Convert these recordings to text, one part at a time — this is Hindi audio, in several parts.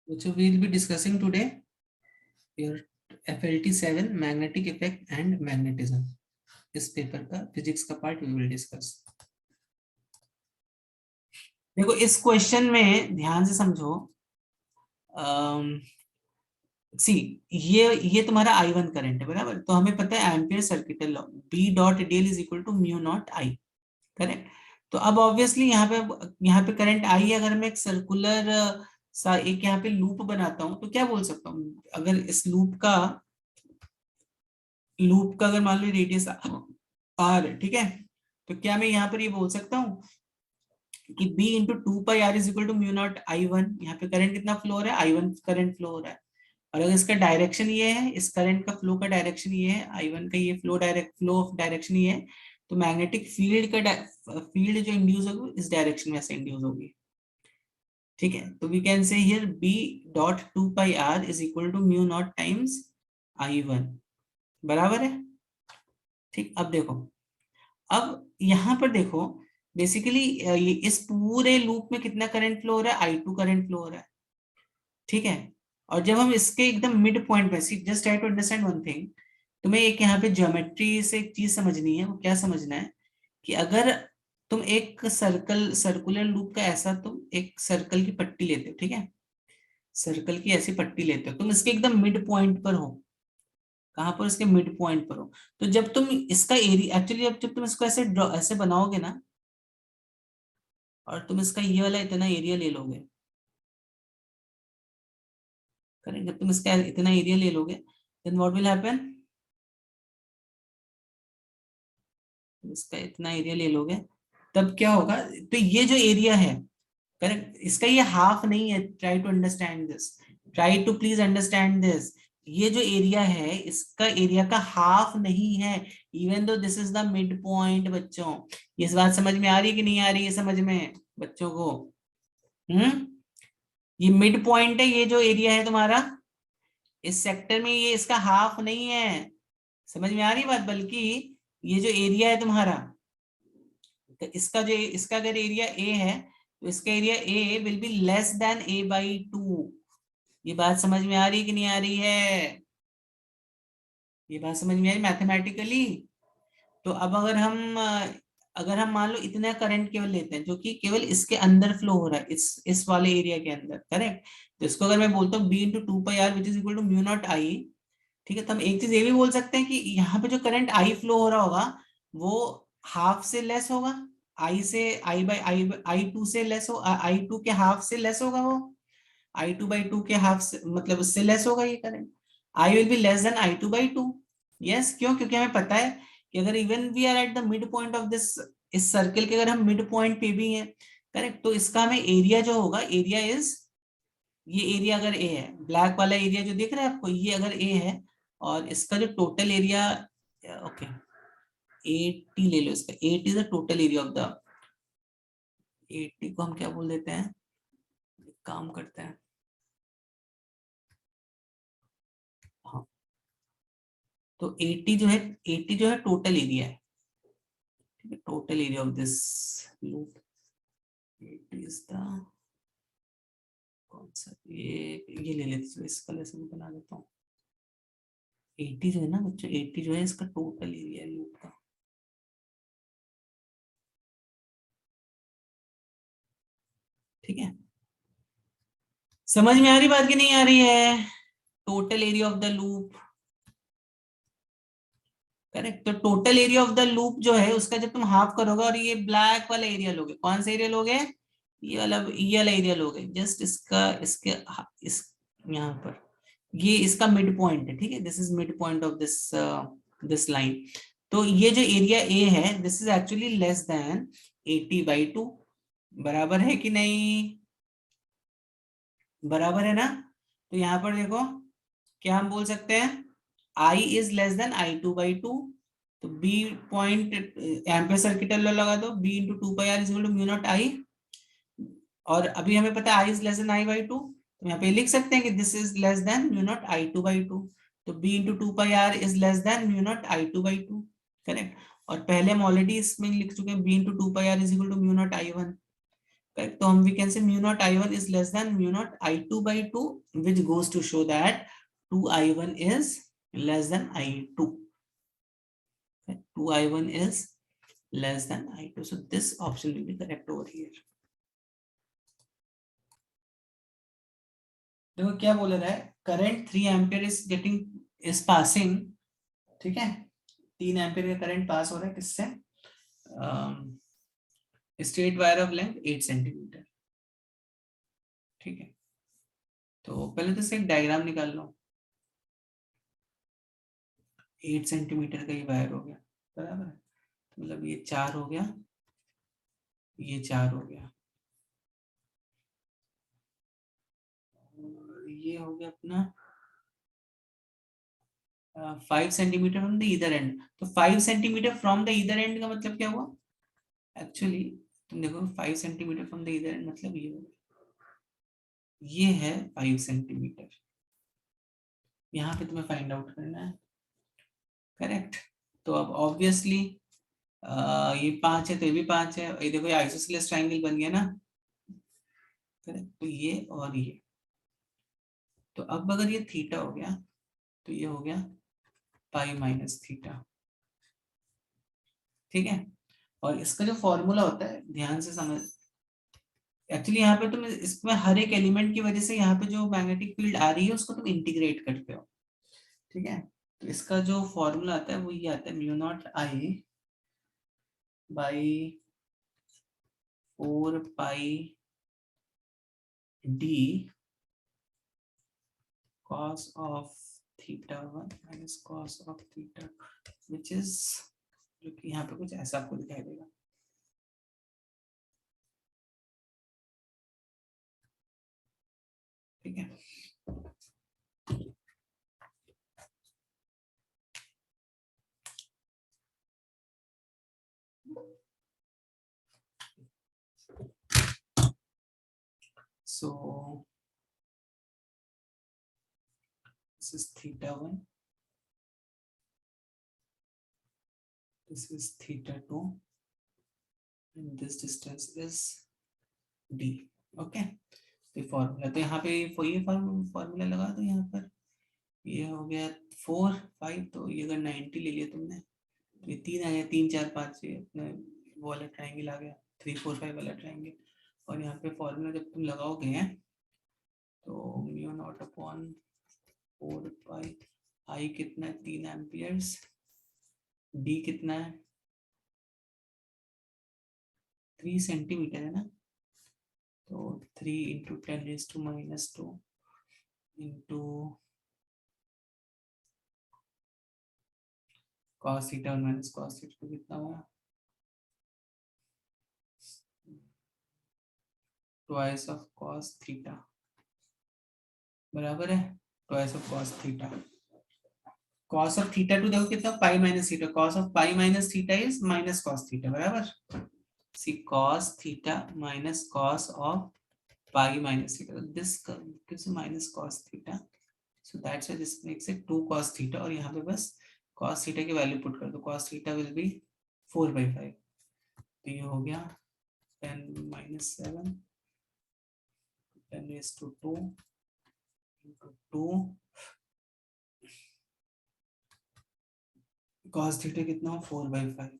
which we will be discussing today, your FLT 7 magnetic effect and magnetism. इस पेपर का फिजिक्स का पार्ट वी विल डिस्कस. देखो इस क्वेश्चन में ध्यान से समझो. सी ये तुम्हारा I1 करंट है, बराबर. तो हमें पता है Ampere circuital law, B dot dl is equal to mu naught I, correct. तो अब ऑब्वियसली यहाँ पे करंट I है. अगर मैं एक सर्कुलर सा एक यहाँ पे लूप बनाता हूं तो क्या बोल सकता हूँ, अगर इस लूप का अगर मान लो रेडियस r है, ठीक है, तो क्या मैं यहाँ पर ये बोल सकता हूँ कि B into 2πr is equal to mu naught I1. यहाँ पे करंट कितना फ्लो हो रहा है, I1 करंट फ्लो हो रहा है. और अगर इसका डायरेक्शन ये है, इस करंट का फ्लो का डायरेक्शन ये है, I1 का ये फ्लो ऑफ डायरेक्शन ये है, तो मैग्नेटिक फील्ड जो इंड्यूस होगी इस डायरेक्शन में ऐसे इंड्यूस होगी. ठीक है, तो we can say here B dot 2πr is equal to mu naught times I1, बराबर है. ठीक, अब देखो, अब यहां पर देखो बेसिकली इस पूरे लूप में कितना करंट फ्लो हो रहा है, I2 करंट फ्लो हो रहा है. ठीक है, और जब हम इसके एकदम मिड पॉइंट पे, just try to understand one thing, तुम्हें एक यहाँ पे ज्योमेट्री से एक चीज समझनी है. वो क्या समझना है कि अगर तुम एक सर्कुलर लूप का ऐसा तुम एक सर्कल की पट्टी लेते हो, ठीक है, सर्कल की ऐसी पट्टी लेते हो, तुम इसके एकदम मिड पॉइंट पर हो. कहां पर, इसके मिड पॉइंट पर हो. तो जब तुम इसका एरिया एक्चुअली जब तुम इसको ऐसे बनाओगे ना, और तुम इसका ये वाला इतना एरिया ले लोगे, करेक्ट, जब तुम इसका इतना एरिया ले लोगे, देन व्हाट विल हैपन, इसका इतना एरिया ले लोगे तब क्या होगा, तो ये जो एरिया है, करेक्ट, इसका ये हाफ नहीं है. Try to understand this, try to please understand this. ये जो एरिया है इसका एरिया का हाफ नहीं है, even though this is the mid point. बच्चों ये बात समझ में आ रही है कि नहीं आ रही है समझ में बच्चों को? ये मिड पॉइंट है, ये जो एरिया है तुम्हारा इस सेक्टर में, ये इसका हाफ नहीं है. समझ में आ रही बात? बल्कि ये जो एरिया है तुम्हारा, तो इसका अगर एरिया ए है तो इसका area A will be less then a/2. ये बात समझ में आ रही है कि नहीं आ रही है? ये बात समझ में आ रही मैथमेटिकली? तो अब अगर हम मान लो इतना करंट केवल लेते हैं जो कि केवल इसके अंदर फ्लो हो रहा है, इस वाले एरिया के अंदर, करेक्ट. तो इसको अगर मैं बोलता हूँ B into 2πr which is equal to mu naught I, ठीक है, तो हम एक चीज ये भी बोल सकते हैं कि यहाँ पे जो करंट I फ्लो हो रहा होगा वो हाफ से लेस होगा, I2 से लेस हो, I2 के हाफ से लेस होगा. वो I2/2 के हाफ से मतलब उससे लेस होगा ये current. I will be less than I2/2. Yes, क्यों? क्योंकि हमें पता है कि अगर even we are at the midpoint of this, इस सर्कल के अगर हम मिड पॉइंट पे भी हैं, करेक्ट, तो इसका हमें एरिया जो होगा, एरिया इज, ये एरिया अगर ए है, ब्लैक वाला एरिया जो दिख रहा है आपको, ये अगर ए है, और इसका जो टोटल एरिया, ओके 80 ले लो, इसका 80 is the total area of the, 80 को हम क्या बोल देते हैं, काम करते हैं, हाँ, तो 80 जो है, 80 जो है टोटल एरिया है, ठीक है, total area of this loop. 80 is the, कौन सा, ये ले लेते हैं, इस कलर से मैं बना देता हूँ. 80 जो है ना बच्चों, 80 जो है इसका टोटल एरिया लूप का. ठीक है, समझ में आ रही बात की नहीं आ रही है? Total area of the loop, correct. तो total area of the loop जो है उसका जब तुम हाफ करोगे और ये ब्लैक वाला एरिया लोगे, कौन सा एरिया लोगे, ये वाला एरिया लोगे, जस्ट इस यहाँ पर ये इसका मिड पॉइंट है, ठीक है, this is mid point of this line. तो ये जो एरिया ए है this is actually less than 80/2, बराबर है कि नहीं? बराबर है ना? तो यहाँ पर देखो क्या हम बोल सकते हैं, I is less than I2/2. तो B point ampere circuital law लगा दो, B into 2πr is equal to mu naught I. और अभी हमें पता है I is less then I/2, तो यहाँ पे लिख सकते हैं कि this is less than mu naught I2/2. तो B into 2πr is less than mu naught I2/2, correct. और पहले हम ऑलरेडी इसमें लिख चुके हैं B into 2πr is equal to mu naught I1. Correct. तो हम we can say mu naught I1 is less than mu naught I2 by 2, which goes to show that 2I1 is less than I2. 2I1 is less than I2. So this option will be correct over here. देखो क्या बोल रहा है, करंट 3 एम्पियर इज पासिंग. ठीक है, 3 एम्पियर का करंट पास हो रहा है किससे, straight wire of length 8 centimetre. ठीक है, तो पहले तो इससे एक डायग्राम निकाल लो. 8 सेंटीमीटर का ये वायर हो गया, बराबर है. मतलब ये 4 हो गया, ये 4 हो गया, और ये हो गया अपना 5 centimetre from the either and. तो 5 centimetre from the either and का मतलब क्या हुआ, एक्चुअली तुम देखो 5 centimetre from the either and मतलब ये होगा, ये है 5 सेंटीमीटर. यहाँ पे तुम्हें फाइंड आउट करना है. करेक्ट. तो अब ऑब्वियसली ये 5 है तो ये भी 5 है. ये देखो ये आइसोसेलेस ट्रायंगल बन गया ना. करेक्ट. तो ये और ये, तो अब अगर ये थीटा हो गया तो ये हो गया पाई माइनस थीटा. ठीक है, और इसका जो फॉर्मूला होता है ध्यान से समझ. एक्चुअली यहाँ पे तुम इसमें हर एक एलिमेंट की वजह से यहाँ पे जो मैग्नेटिक फील्ड आ रही है उसको तुम इंटीग्रेट करते हो. ठीक है, तो इसका जो फॉर्मूला आता है वो ये आता है mu naught I by 4 pi D cos of theta 1 minus cos of theta, which is, जो कि यहाँ पे कुछ ऐसा आपको दिखाई देगा. ठीक है, so this is theta 1, this is theta 2, and this distance is d. okay, तो फॉर्मूला तो यहाँ पे ये फॉर्मूला लगा दो. यहाँ पर ये हो गया 4 5, तो ये अगर 90 ले लिया तुमने तो ये 3 आ गया, 3 4 5 से अपना वो वाला ट्रायंगल आ गया, 3 4 5 वाला ट्रायंगल. और यहाँ पे फॉर्मूला जब तुम लगाओगे तो म्यू नॉट अपॉन 4 पाई, आई कितना है 3 एम्पियर्स, डी कितना है 3 सेंटीमीटर है ना. तो 3 into 10⁻⁻² into cos theta 1 minus cos theta 2 कितना हुआ, ट्वाइस ऑफ cos थीटा, बराबर है twice of cos theta. cos of theta 2 देखो कितना, pi minus theta. cos of pi minus theta is minus cos theta, बराबर. सी cos theta minus cos of pi minus theta, this gives minus cos theta, so that's why this makes it 2 cos theta. और यहाँ पे बस cos थीटा की वैल्यू पुट कर दो, cos थीटा will be 4/5. तो ये हो गया 10⁻7 10⁻2 into 2 cos थीटा कितना हो 4/5,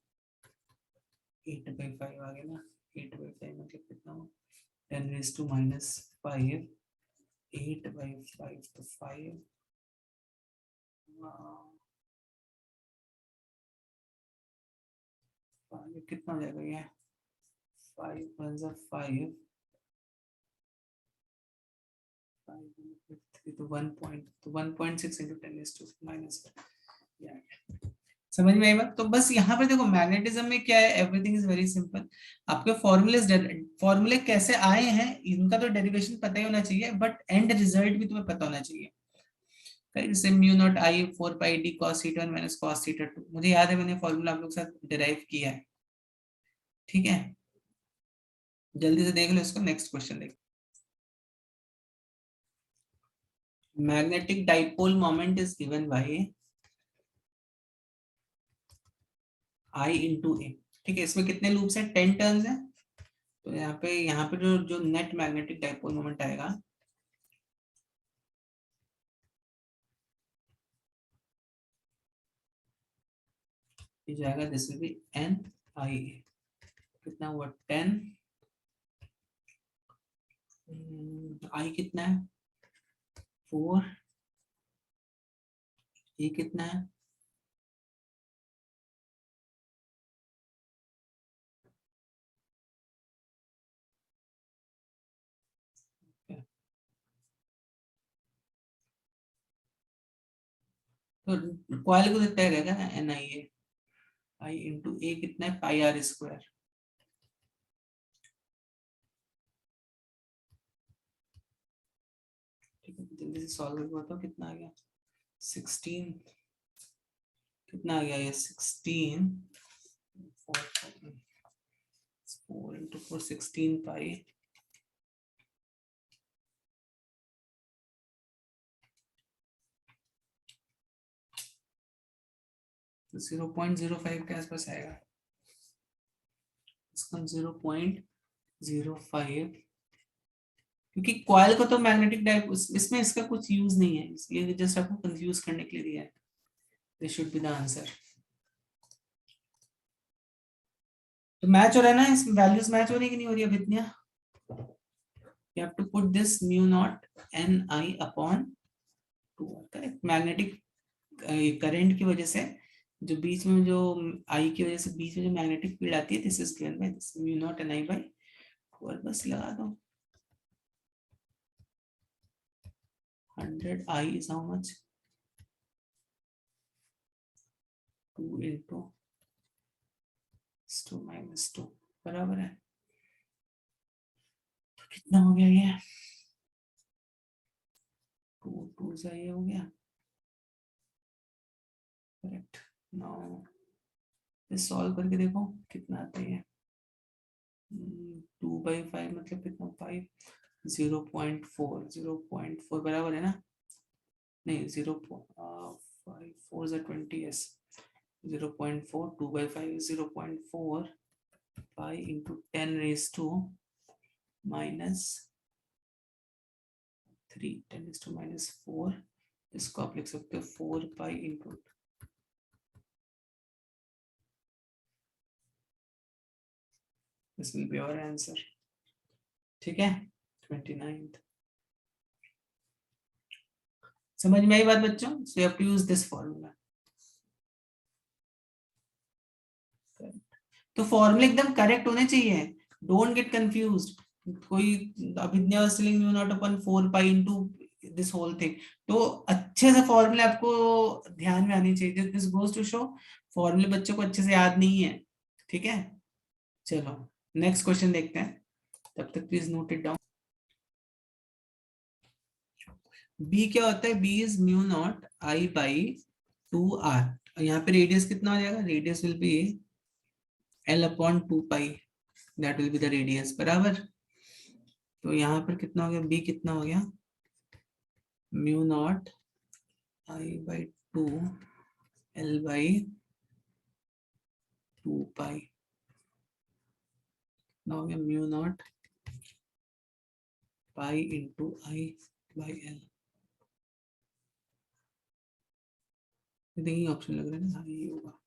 8/5 आ गया ना. 8/5 मतलब कितना हो 10⁻⁻5, 8/5 तो 5, कितना हो जाएगा ये 5 1 5 तो 1.6 into 10⁻⁻. समझ में आई बात. तो बस यहाँ पे देखो मैग्नेटिज्म में क्या है, एवरीथिंग इज वेरी सिंपल. आपके फॉर्मूले कैसे आए हैं इनका तो डेरिवेशन पता ही होना चाहिए, बट एंड रिजल्ट भी तुम्हें पता होना चाहिए. जैसे mu naught I 4 pi D cos theta 1 minus cos theta 2, मुझे याद है मैंने फॉर्मूला आप लोग के साथ डिराइव किया है. ठीक है, जल्दी से देख लो इसको. नेक्स्ट क्वेश्चन देखो. Magnetic dipole moment is given bye I into A. ठीक है, इसमें कितने लूप्स हैं 10 टर्न्स हैं. तो यहाँ पे जो जो नेट मैग्नेटिक डाइपोल मोमेंट आएगा ये जाएगा, दिस विल बी एन आई, कितना हुआ 10, आई कितना है 4, ये कितना है तो कॉइल को देता रहेगा ना एन आई ए, आई इंटू ए कितना है पाई आर स्क्वायर। ठीक है, जल्दी से सॉल्व करके बताओ कितना आ गया 16, कितना आ गया ये 16, 4 इंटू 4 16 पाई, तो 0.05 के आसपास आएगा, इसका 0.05, क्योंकि कॉइल को तो मैग्नेटिक डाइप इसमें इसका कुछ यूज नहीं है, इसलिए जस्ट आपको कंफ्यूज करने के लिए दिया है। This should be the answer. तो मैच हो रहा है ना, इसमें वैल्यूज मैच हो रही है कि नहीं हो रही है इतनी? You have to put this mu naught Ni upon 2, correct. Magnetic current की वजह से जो बीच में जो आई की वजह से बीच में जो मैग्नेटिक फील्ड आती है, this is given by this mu naught Ni by 4, बस लगा दो। 100 I is how much? 2 into 2 minus 2 बराबर है, तो कितना हो गया ये 2 2 से ये हो गया, करेक्ट। नाउ सॉल्व करके देखो कितना आता है। 2/5 मतलब कितना 5, 0.4 बराबर है ना, नहीं 0.5 4 is 20, yes 0.4 2/5 is 0.4 pi into 10 raised to minus 3, 10 raised to minus 4, इसको आप लिख सकते हो 4 pi into, this will be our answer। ठीक है 29th। समझ में आई बात बच्चों? so you have to use this formula। तो फॉर्मूले एकदम करेक्ट होने चाहिए, डोंट गेट कंफ्यूज्ड। कोई अभिज्ञा स्लिंग mu naught upon 4 pi into this whole thing, तो अच्छे से फॉर्मूले आपको ध्यान में आनी चाहिए। दिस गोज टू शो फॉर्मूले बच्चों को अच्छे से याद नहीं है, ठीक है। चलो नेक्स्ट क्वेश्चन देखते हैं, तब तक please note it down. B क्या होता है? B is mu naught I by 2r। यहाँ पे रेडियस कितना हो जाएगा? Radius will be L upon 2 pi, that will be the radius, बराबर। तो यहाँ पर कितना हो गया? b कितना हो गया? Mu naught I by 2 L by 2 pi, कितना हो गया? Mu naught pi into I by L। देखिए ऑप्शन लग रहा है ना, हाँ ये होगा।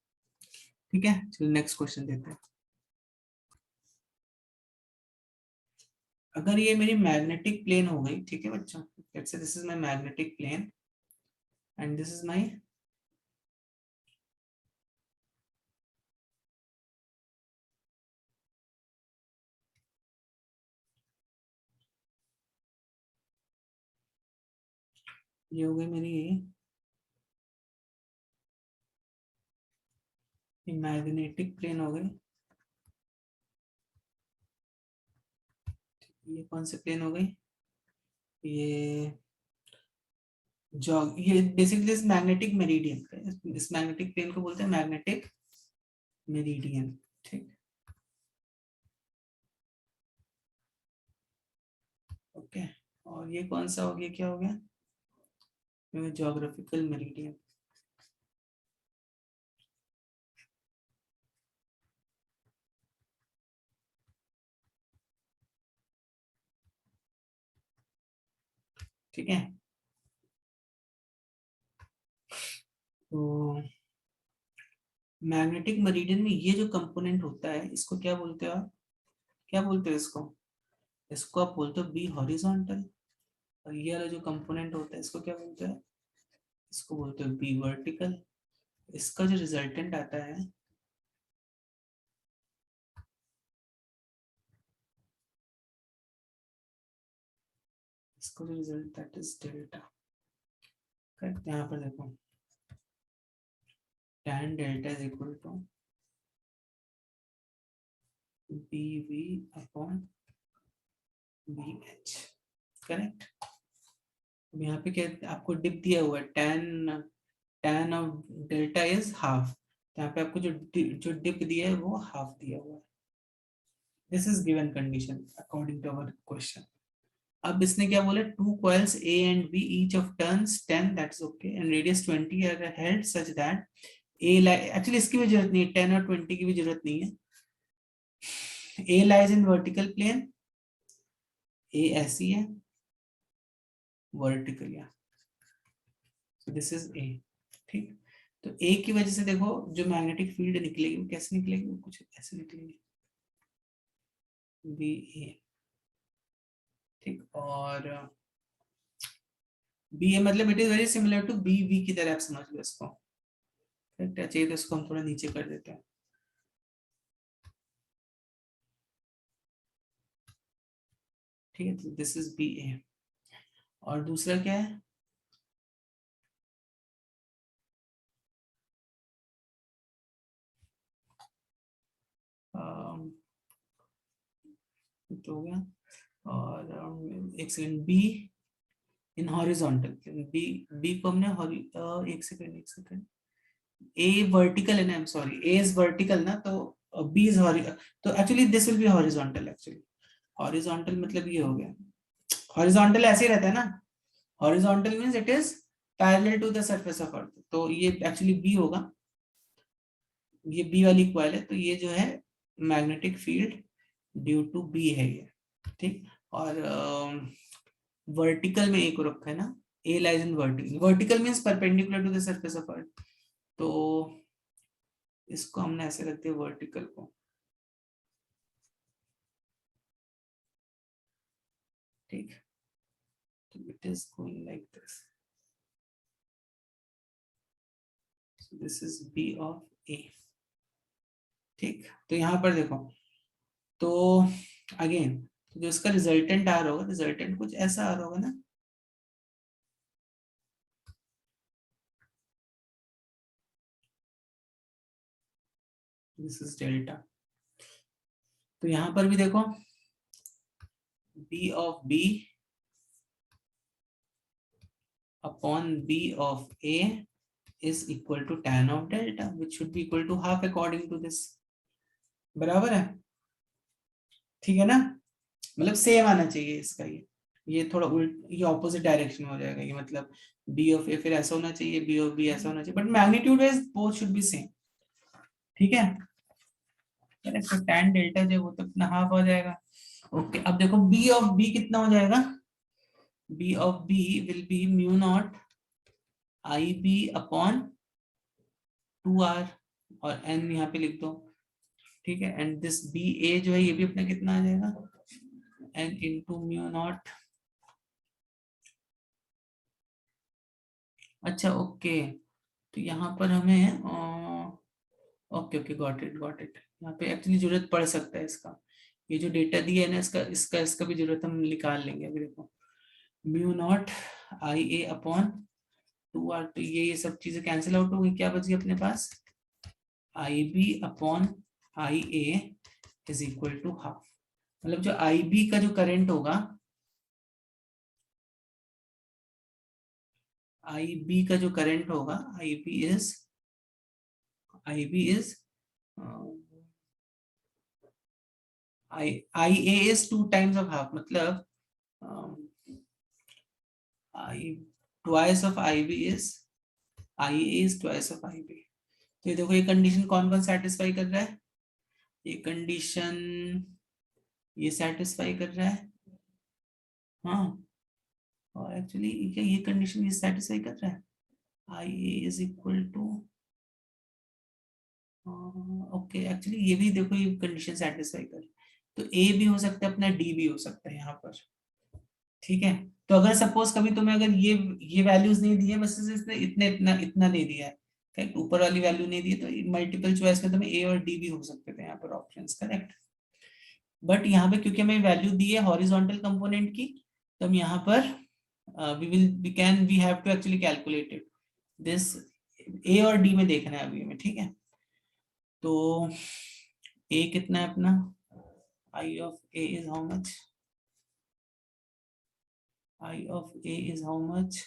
ठीक है चलो नेक्स्ट क्वेश्चन देते हैं। अगर ये मेरी मैग्नेटिक प्लेन हो गई, ठीक है बच्चों, let's say this is my magnetic plane and this is my ये हो गई मेरी मैग्नेटिक प्लेन हो गई। ये कौन से प्लेन हो गई? ये जॉग, ये बेसिकली इस मैग्नेटिक मेरिडियन, इस मैग्नेटिक प्लेन को बोलते हैं मैग्नेटिक मेरिडियन। ठीक, ओके। और ये कौन सा हो गया, क्या हो गया? Geographical meridian. ठीक है। तो मैग्नेटिक मेरिडियन में ये जो कंपोनेंट होता है इसको क्या बोलते हो आप? क्या बोलते हो इसको? इसको आप बोलते हो बी हॉरिजॉन्टल। और ये वाला जो कंपोनेंट होता है इसको क्या बोलते हैं? इसको बोलते हो बी वर्टिकल। इसका जो रिजल्टेंट आता है इसको जो result that is delta. Correct. यहाँ पर देखो tan delta is equal to B V upon B H. Correct. अब यहाँ पे क्या आपको डिप दिया हुआ है, tan of delta is half. यहाँ पे आपको जो डिप दिया है वो हाफ दिया हुआ है। This is given condition according to our question. अब इसने क्या बोला, two coils A and B each of turns 10, that's okay, and radius 20 are held such that A actually इसकी भी जरूरत नहीं है, 10 और 20 की भी जरूरत नहीं है। A lies in vertical plane, A ऐसी है वर्टिकल, या so this is A। ठीक। तो A की वजह से देखो जो मैग्नेटिक फील्ड निकलेगी वो कैसे निकलेगी, वो कुछ ऐसे निकलेगी बी ए। ठीक। और बी ए मतलब it is very similar to B V की तरह आप समझ लो इसको। चाहिए तो इसको हम थोड़ा नीचे कर देते हैं। ठीक है, तो दिस इज बी ए। और दूसरा क्या है, तो हो गया। और एक second, B in horizontal, B B को हमने एक सेकंड ए वर्टिकल है ना, I am sorry, A is vertical ना, तो बी इज हॉरिजॉन्टल, तो actually this will be horizontal. Actually horizontal मतलब ये हो गया, हॉरिजॉन्टल ऐसे ही रहता है ना, horizontal means it is parallel to the surface of earth, तो ये एक्चुअली बी होगा। ये बी वाली कॉइल है, तो ये जो है magnetic field due to B है ये। ठीक। और वर्टिकल में एक रखा है ना, A lies in vertical, vertical means perpendicular to the surface of earth, तो इसको हमने ऐसे रख दिया वर्टिकल को। ठीक। तो it is going like this, so this is B of A. ठीक। तो यहाँ पर देखो, तो अगेन जो इसका रिजल्टेंट आ रहा होगा, रिजल्टेंट कुछ ऐसा आ रहा होगा ना, दिस इज डेल्टा। तो यहाँ पर भी देखो B of B upon B of A is equal to tan of delta, which should be equal to half according to this। बराबर है, ठीक है ना, मतलब सेम आना चाहिए इसका। ये थोड़ा उल्ट, ये ऑपोजिट डायरेक्शन में हो जाएगा, ये मतलब बी ऑफ ए फिर ऐसा होना चाहिए, बी ऑफ बी ऐसा होना चाहिए, but magnitude wise both should be same. ठीक है, तो tan डेल्टा जो वो तो अपना हाफ हो जाएगा। ओके, अब देखो बी ऑफ बी कितना हो जाएगा, B of B will be mu naught I B upon 2r, और n यहाँ पे लिख दो। ठीक है, एंड दिस बी ए जो है ये भी अपना कितना आ जाएगा, n इंटू म्यू नॉट। अच्छा ओके, तो यहाँ पर हमें okay okay, got it got it. यहाँ पे एक्चुअली जरूरत पड़ सकता है इसका, ये जो डेटा दिया है ना इसका इसका इसका भी जरूरत हम निकाल लेंगे। अभी देखो mu naught I A upon 2r, तो ये सब चीजें कैंसिल आउट हो गई, क्या बच गई अपने पास, I B upon I A is equal to half. मतलब जो आई बी का जो करंट होगा, आई बी का जो करंट होगा, I B is I A is 2 times of half, मतलब I twice of I B is I A is twice of I B. तो ये देखो ये कंडीशन कौन कौन सेटिस्फाई कर रहा है, ये कंडीशन ये सेटिस्फाई कर रहा है, हाँ, एक्चुअली क्या ये कंडीशन ये सेटिस्फाई कर रहा है? I A is equal to, okay actually ये भी देखो ये कंडीशन सेटिस्फाई कर, तो ए भी हो सकता है अपना, डी भी हो सकता है यहाँ पर, ठीक है। तो अगर सपोज कभी तुम्हें अगर ये वैल्यूज नहीं दी है, बस इसने इतने इतना इतना नहीं दिया है, करेक्ट, ऊपर वाली वैल्यू नहीं दी है, तो मल्टीपल चॉइस में तुम्हें ए और डी भी हो सकते थे यहाँ पर ऑप्शंस, करेक्ट। बट यहाँ पे क्योंकि हमें वैल्यू दी है हॉरिजॉन्टल कंपोनेंट की, तो हम यहाँ पर we have to actually calculate it this, A और डी में देखना है अभी हमें, ठीक है। तो ए कितना है अपना, I of A is how much, I of A is how much,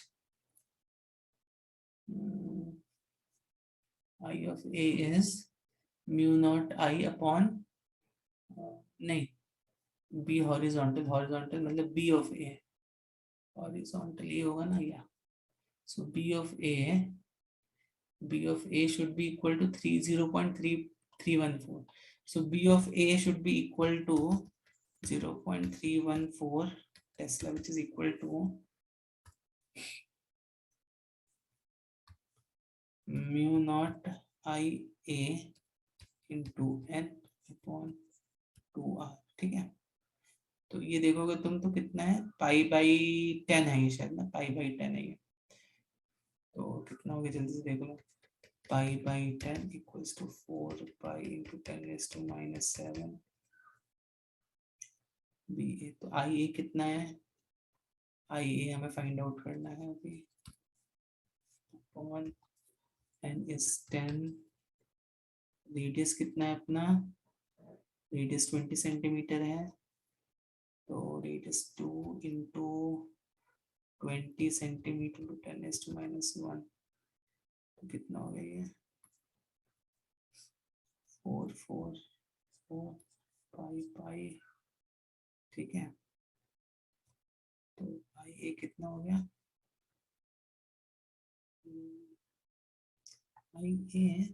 I of A is mu naught I upon, नहीं, बी हॉरिजॉन्टल, हॉरिजॉन्टल मतलब बी ऑफ ए, हॉरिजॉन्टल ये होगा ना, या सो b of a should be equal to 0.3314, so b of a should be equal to 0.314 Tesla, which is equal to mu naught I a into n upon 2r, ठीक है। तो ये देखोगे तुम तो कितना है, पाई बाई 10 है ये, शायद ना पाई बाई 10 है ये, तो कितना हो गया जल्दी से देख लो, pi by 10 equals to 4 pi into 10 raise to -7 B A. तो आई ए कितना है, आई ए हमें फाइंड आउट करना है अभी, अपॉन एन इज 10, रेडियस कितना है अपना, रेडियस 20 सेंटीमीटर है, तो radius 2 into 20 centimetre two 10 raise to -1, तो कितना हो गया ये, 4 पाई पाई, ठीक है। तो आई ए कितना हो गया, आई ए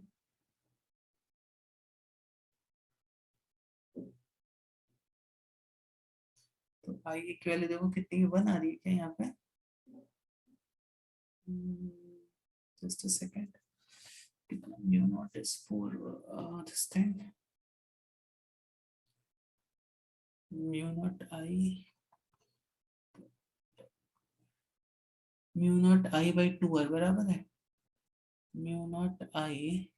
तो आई ए की वैल्यू देखो कितनी, 1 आ रही है क्या यहाँ पे, जस्ट अ सेकंड, कितना mu naught is 4 this thing, mu naught I by 2 R बराबर है, म्यू नॉट आई,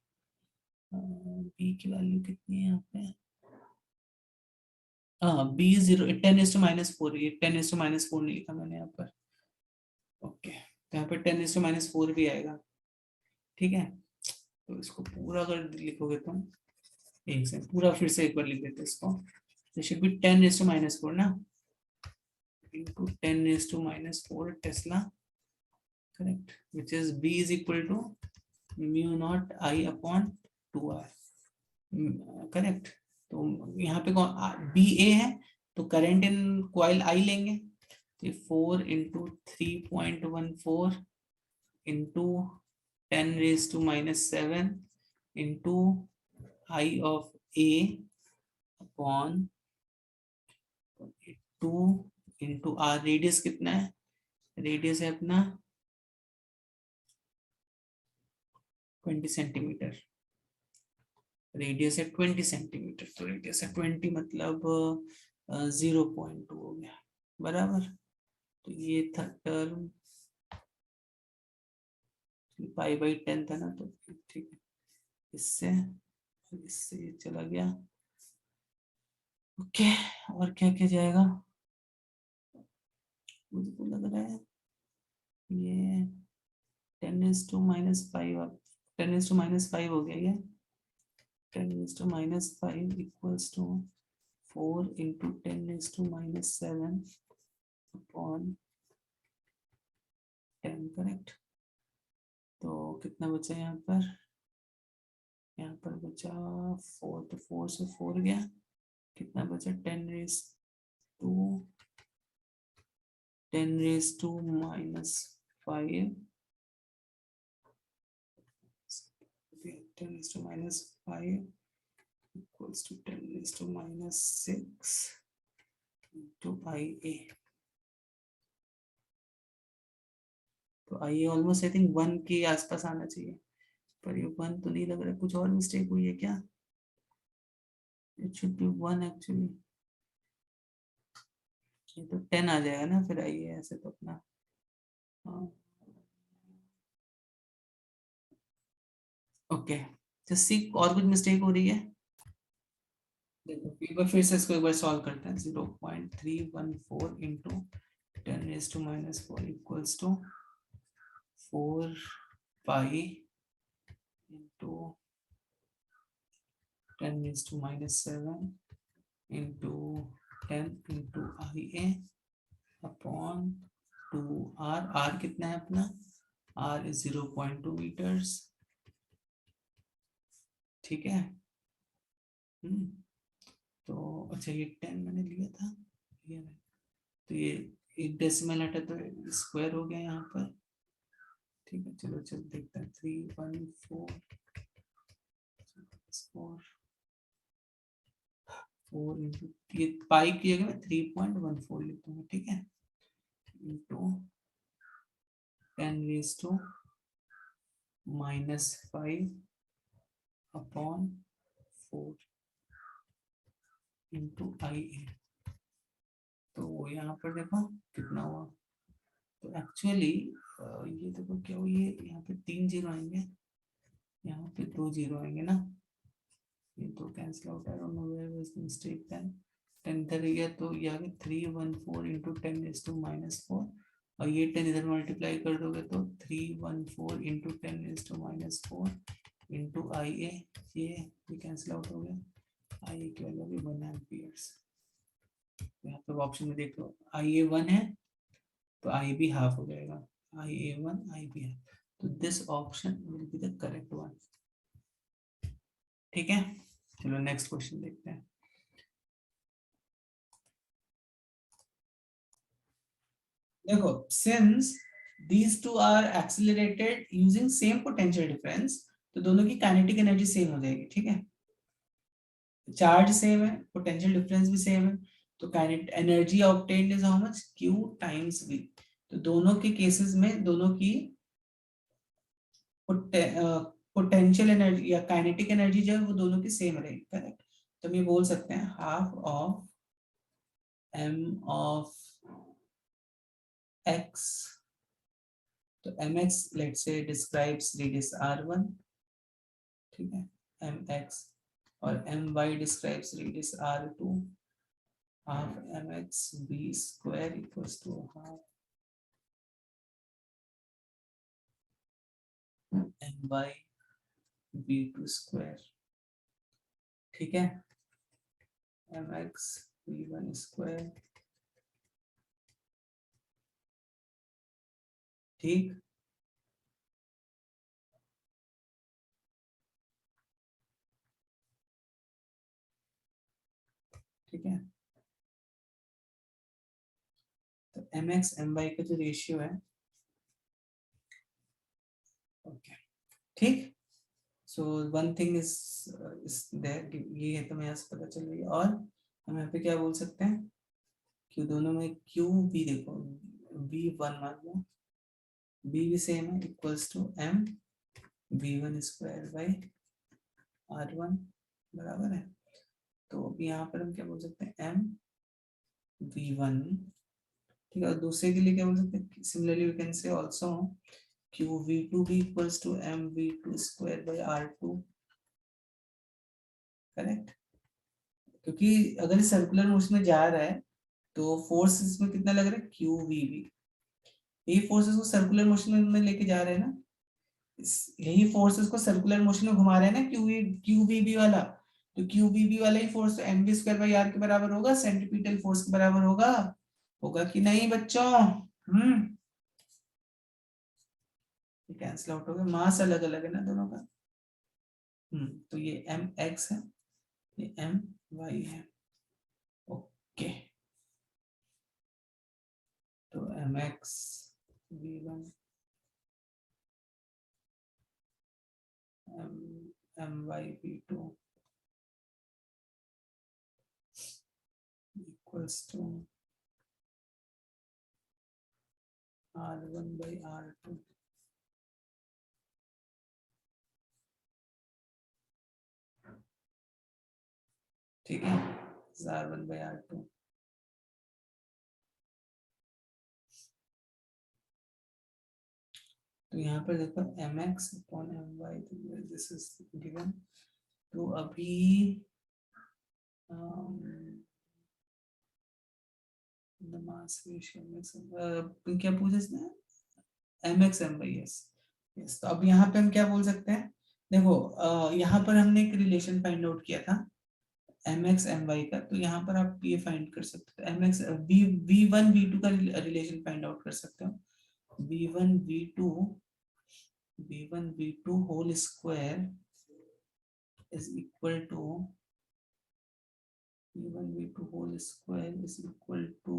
बी की वैल्यू कितनी है यहाँ पे, हाँ बी 0 10⁻⁴, ये 10⁻⁴ नहीं लिखा मैंने यहाँ पर, ओके, तो यहाँ पे 10⁻⁴ भी आएगा, ठीक है। तो इसको पूरा अगर लिखोगे तुम, एक से पूरा फिर से एक बार लिख देते इसको, तो शुड बी 10⁻⁴ ना, into 10⁻⁴ Tesla, correct, which is b is equal to mu naught I upon 2r, correct. तो यहाँ पे कौन बी ए है, तो करंट इन कॉइल आई लेंगे, तो 4 into 3.14 into 10⁻⁻7 into I of A upon 2 into R, radius कितना है, रेडियस है अपना 20 सेंटीमीटर, रेडियस है 20 सेंटीमीटर, तो रेडियस है 20 मतलब 0.2 हो गया बराबर। तो ये था टर्म, पाई बाई 10 था ना, तो ठीक है, इससे ये चला गया, ओके। और क्या क्या जाएगा, मुझे तो लग रहा है ये 10⁻⁵, 10⁻⁵ हो गया ये, 10⁻⁵ equals to 4 into 10⁻⁷ upon 10, correct. तो कितना बचा यहाँ पर, यहाँ पर बचा 4, तो 4 से 4 गया, कितना बचा 10⁻⁵, 10⁻⁵, 10⁻⁵ equals to 10⁻⁶ into IA, तो आई ऑलमोस्ट आई थिंक 1 के आसपास आना चाहिए, पर ये 1 तो नहीं लग रहा, कुछ और मिस्टेक हुई है क्या? It should be 1 actually. ये तो 10 आ जाएगा ना फिर, आई ऐसे तो अपना। ओके, तो सी और कुछ मिस्टेक हो रही है? देखो एक बार फिर से इसको एक बार सॉल्व करते हैं। 0.314 into 10⁻⁻⁴ equals to 4 pi into 10⁻⁻7 into 10 into I A upon 2r। r कितना है अपना? r is 0.2 metres. ठीक है। तो अच्छा ये 10 मैंने लिया था, ये तो ये एक डेसिमल हटा तो स्क्वायर हो गया यहाँ पर। ठीक है, चलो चलो देखते हैं। 314 4 इंटू, ये पाई की जगह में 3.14 लिखता हूँ, ठीक है, इंटू 10⁻⁻5 अपॉन 4 इंटू आई ए। तो यहाँ पर देखो कितना हुआ। तो एक्चुअली ये देखो क्या हुई है, यहाँ पे 3 जीरो आएंगे, यहाँ पे 2 जीरो आएंगे ना, ये तो cancel out. I don't know where was the mistake then. 10 इधर गया तो ये आ गया 314 इंटू 10⁻⁴, और ये 10 इधर मल्टीप्लाई कर दोगे तो 314 इंटू 10⁻⁴ इंटू आई ए, ये कैंसिल आउट हो गया। आई ए की वैल्यू होगी 1 एम्पियर्स। यहाँ पे ऑप्शन में देख लो, आई ए 1 है तो आई बी हाफ हो जाएगा, आई ए 1 आई बी हाफ, तो this option will be the correct one. ठीक है, चलो नेक्स्ट क्वेश्चन देखते हैं। देखो, since these two are accelerated using same potential difference, तो दोनों की काइनेटिक एनर्जी सेम हो जाएगी। ठीक है, चार्ज सेम है, पोटेंशियल डिफरेंस भी सेम है, तो kinetic energy obtained is how much, q times v। तो दोनों के केसेस में दोनों की पोटेंशियल एनर्जी या काइनेटिक एनर्जी जो है वो दोनों की सेम रहेगी। करेक्ट, तो हम ये बोल सकते हैं half of m of x, तो mx let's say describes radius r1, ठीक है, mx, और my describes radius r2, half mx v square equals to half my v2 square. ठीक है, mx v1 स्क्वायर। ठीक, ठीक है, तो mx my का जो रेशियो है, ओके, ठीक। So one thing is there, ये है तो मैं यहाँ से पता चल रही है। और हम यहाँ पे क्या बोल सकते हैं, क्यों दोनों में क्यू भी देखो, वी वन मान लो, बी भी सेम है, equals to M V one square by R one, बराबर है। तो अभी यहाँ पर हम क्या बोल सकते हैं, एम वी वन। ठीक है, और दूसरे के लिए क्या बोल सकते हैं, similarly we can say also Q V two भी equals to M V two square by R two. Correct, क्योंकि अगर सर्कुलर मोशन में जा रहा है तो फोर्स इसमें कितना लग रहा है, क्यू वी बी। यही फोर्सेस को सर्कुलर मोशन में लेके जा रहे हैं ना, यही फोर्सेस को सर्कुलर मोशन में घुमा रहे हैं ना, क्यू वी बी वाला। तो क्यू वी बी वाला ही force M V square by R के बराबर होगा, सेंट्रीपिटल फोर्स के बराबर होगा। होगा कि नहीं बच्चों? कैंसिल आउट हो गया, मास अलग अलग है ना दोनों का। तो ये एम एक्स है, ये एम वाई है। ओके, तो M X V one, M Y V two equals to R1/R2 ठीक है, R1/R2 तो यहाँ पर देखो mx/my दिस इज गिवन। तो अभी क्या पूछा इसने, mx/my, यस। तो अब यहाँ पे हम क्या बोल सकते हैं, देखो यहाँ पर हमने एक रिलेशन फाइंड आउट किया था mx/my का, तो यहाँ पर आप ये फाइंड कर सकते हो mx v1 v2 का रिलेशन फाइंड आउट कर सकते हो, v1 v2 whole square is equal to v1 v2 whole square is equal to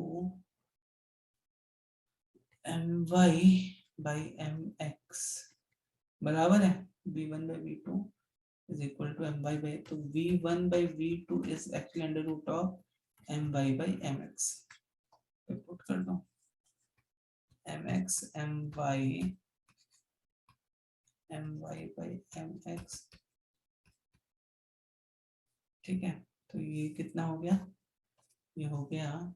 my by mx बराबर है v1 by v2 is equal to my by, तो v1 by v2 is actually under root of my by mx, put कर दो mx my by mx, ठीक है। तो ये कितना हो गया, ये हो गया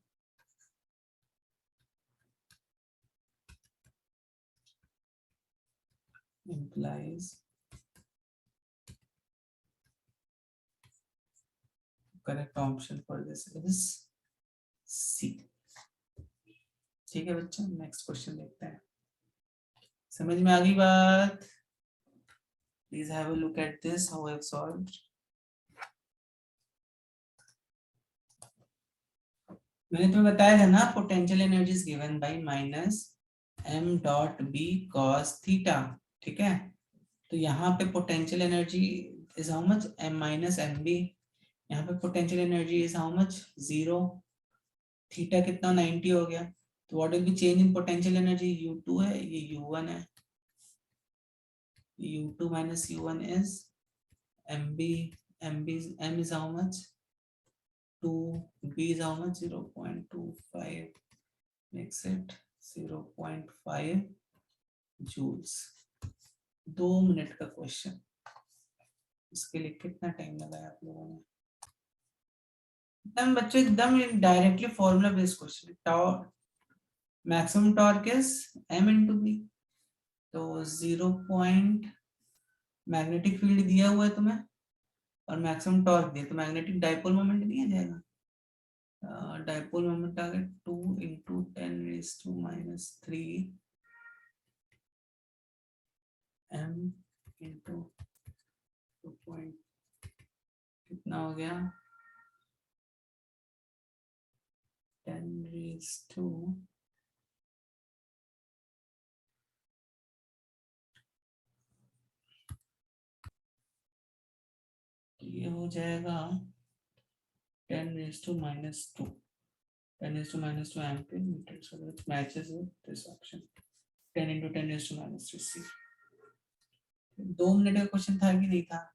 implies correct option for this is C। ठीक है बच्चों, नेक्स्ट क्वेश्चन देखते हैं। समझ में आ गई बात? Please have a look at this how I have solved. मैंने तुम्हें बताया था ना, potential energy is given by minus m dot b cos theta, ठीक है। तो यहाँ पे potential energy is how much, m minus M B. यहाँ पे potential energy is how much, 0। Theta कितना, 90 हो गया। तो what will be change in potential energy, u2 है, ये u1 है। u2 minus u1 is mb, m is how much, 2, b is how much, 0.25, makes it 0.5 joules। 2 minute का क्वेश्चन, इसके लिए कितना टाइम लगाया आप लोगों ने? एकदम बच्चों, एकदम directly formula based question. Torque, maximum torque is m into b, तो 0 पॉइंट मैग्नेटिक फील्ड दिया हुआ है तुम्हें और मैक्सिमम टॉर्क दिया, तो मैग्नेटिक डाइपोल मोमेंट नहीं आ जाएगा। डाइपोल मोमेंट आ गया 2 into 10⁻³ m into 2 point कितना हो गया, 10⁻², ये हो जाएगा 10⁻², 10⁻² ampere meter, so it matches with this option, 10 into 10⁻³ c। 2 minute का क्वेश्चन था कि नहीं था?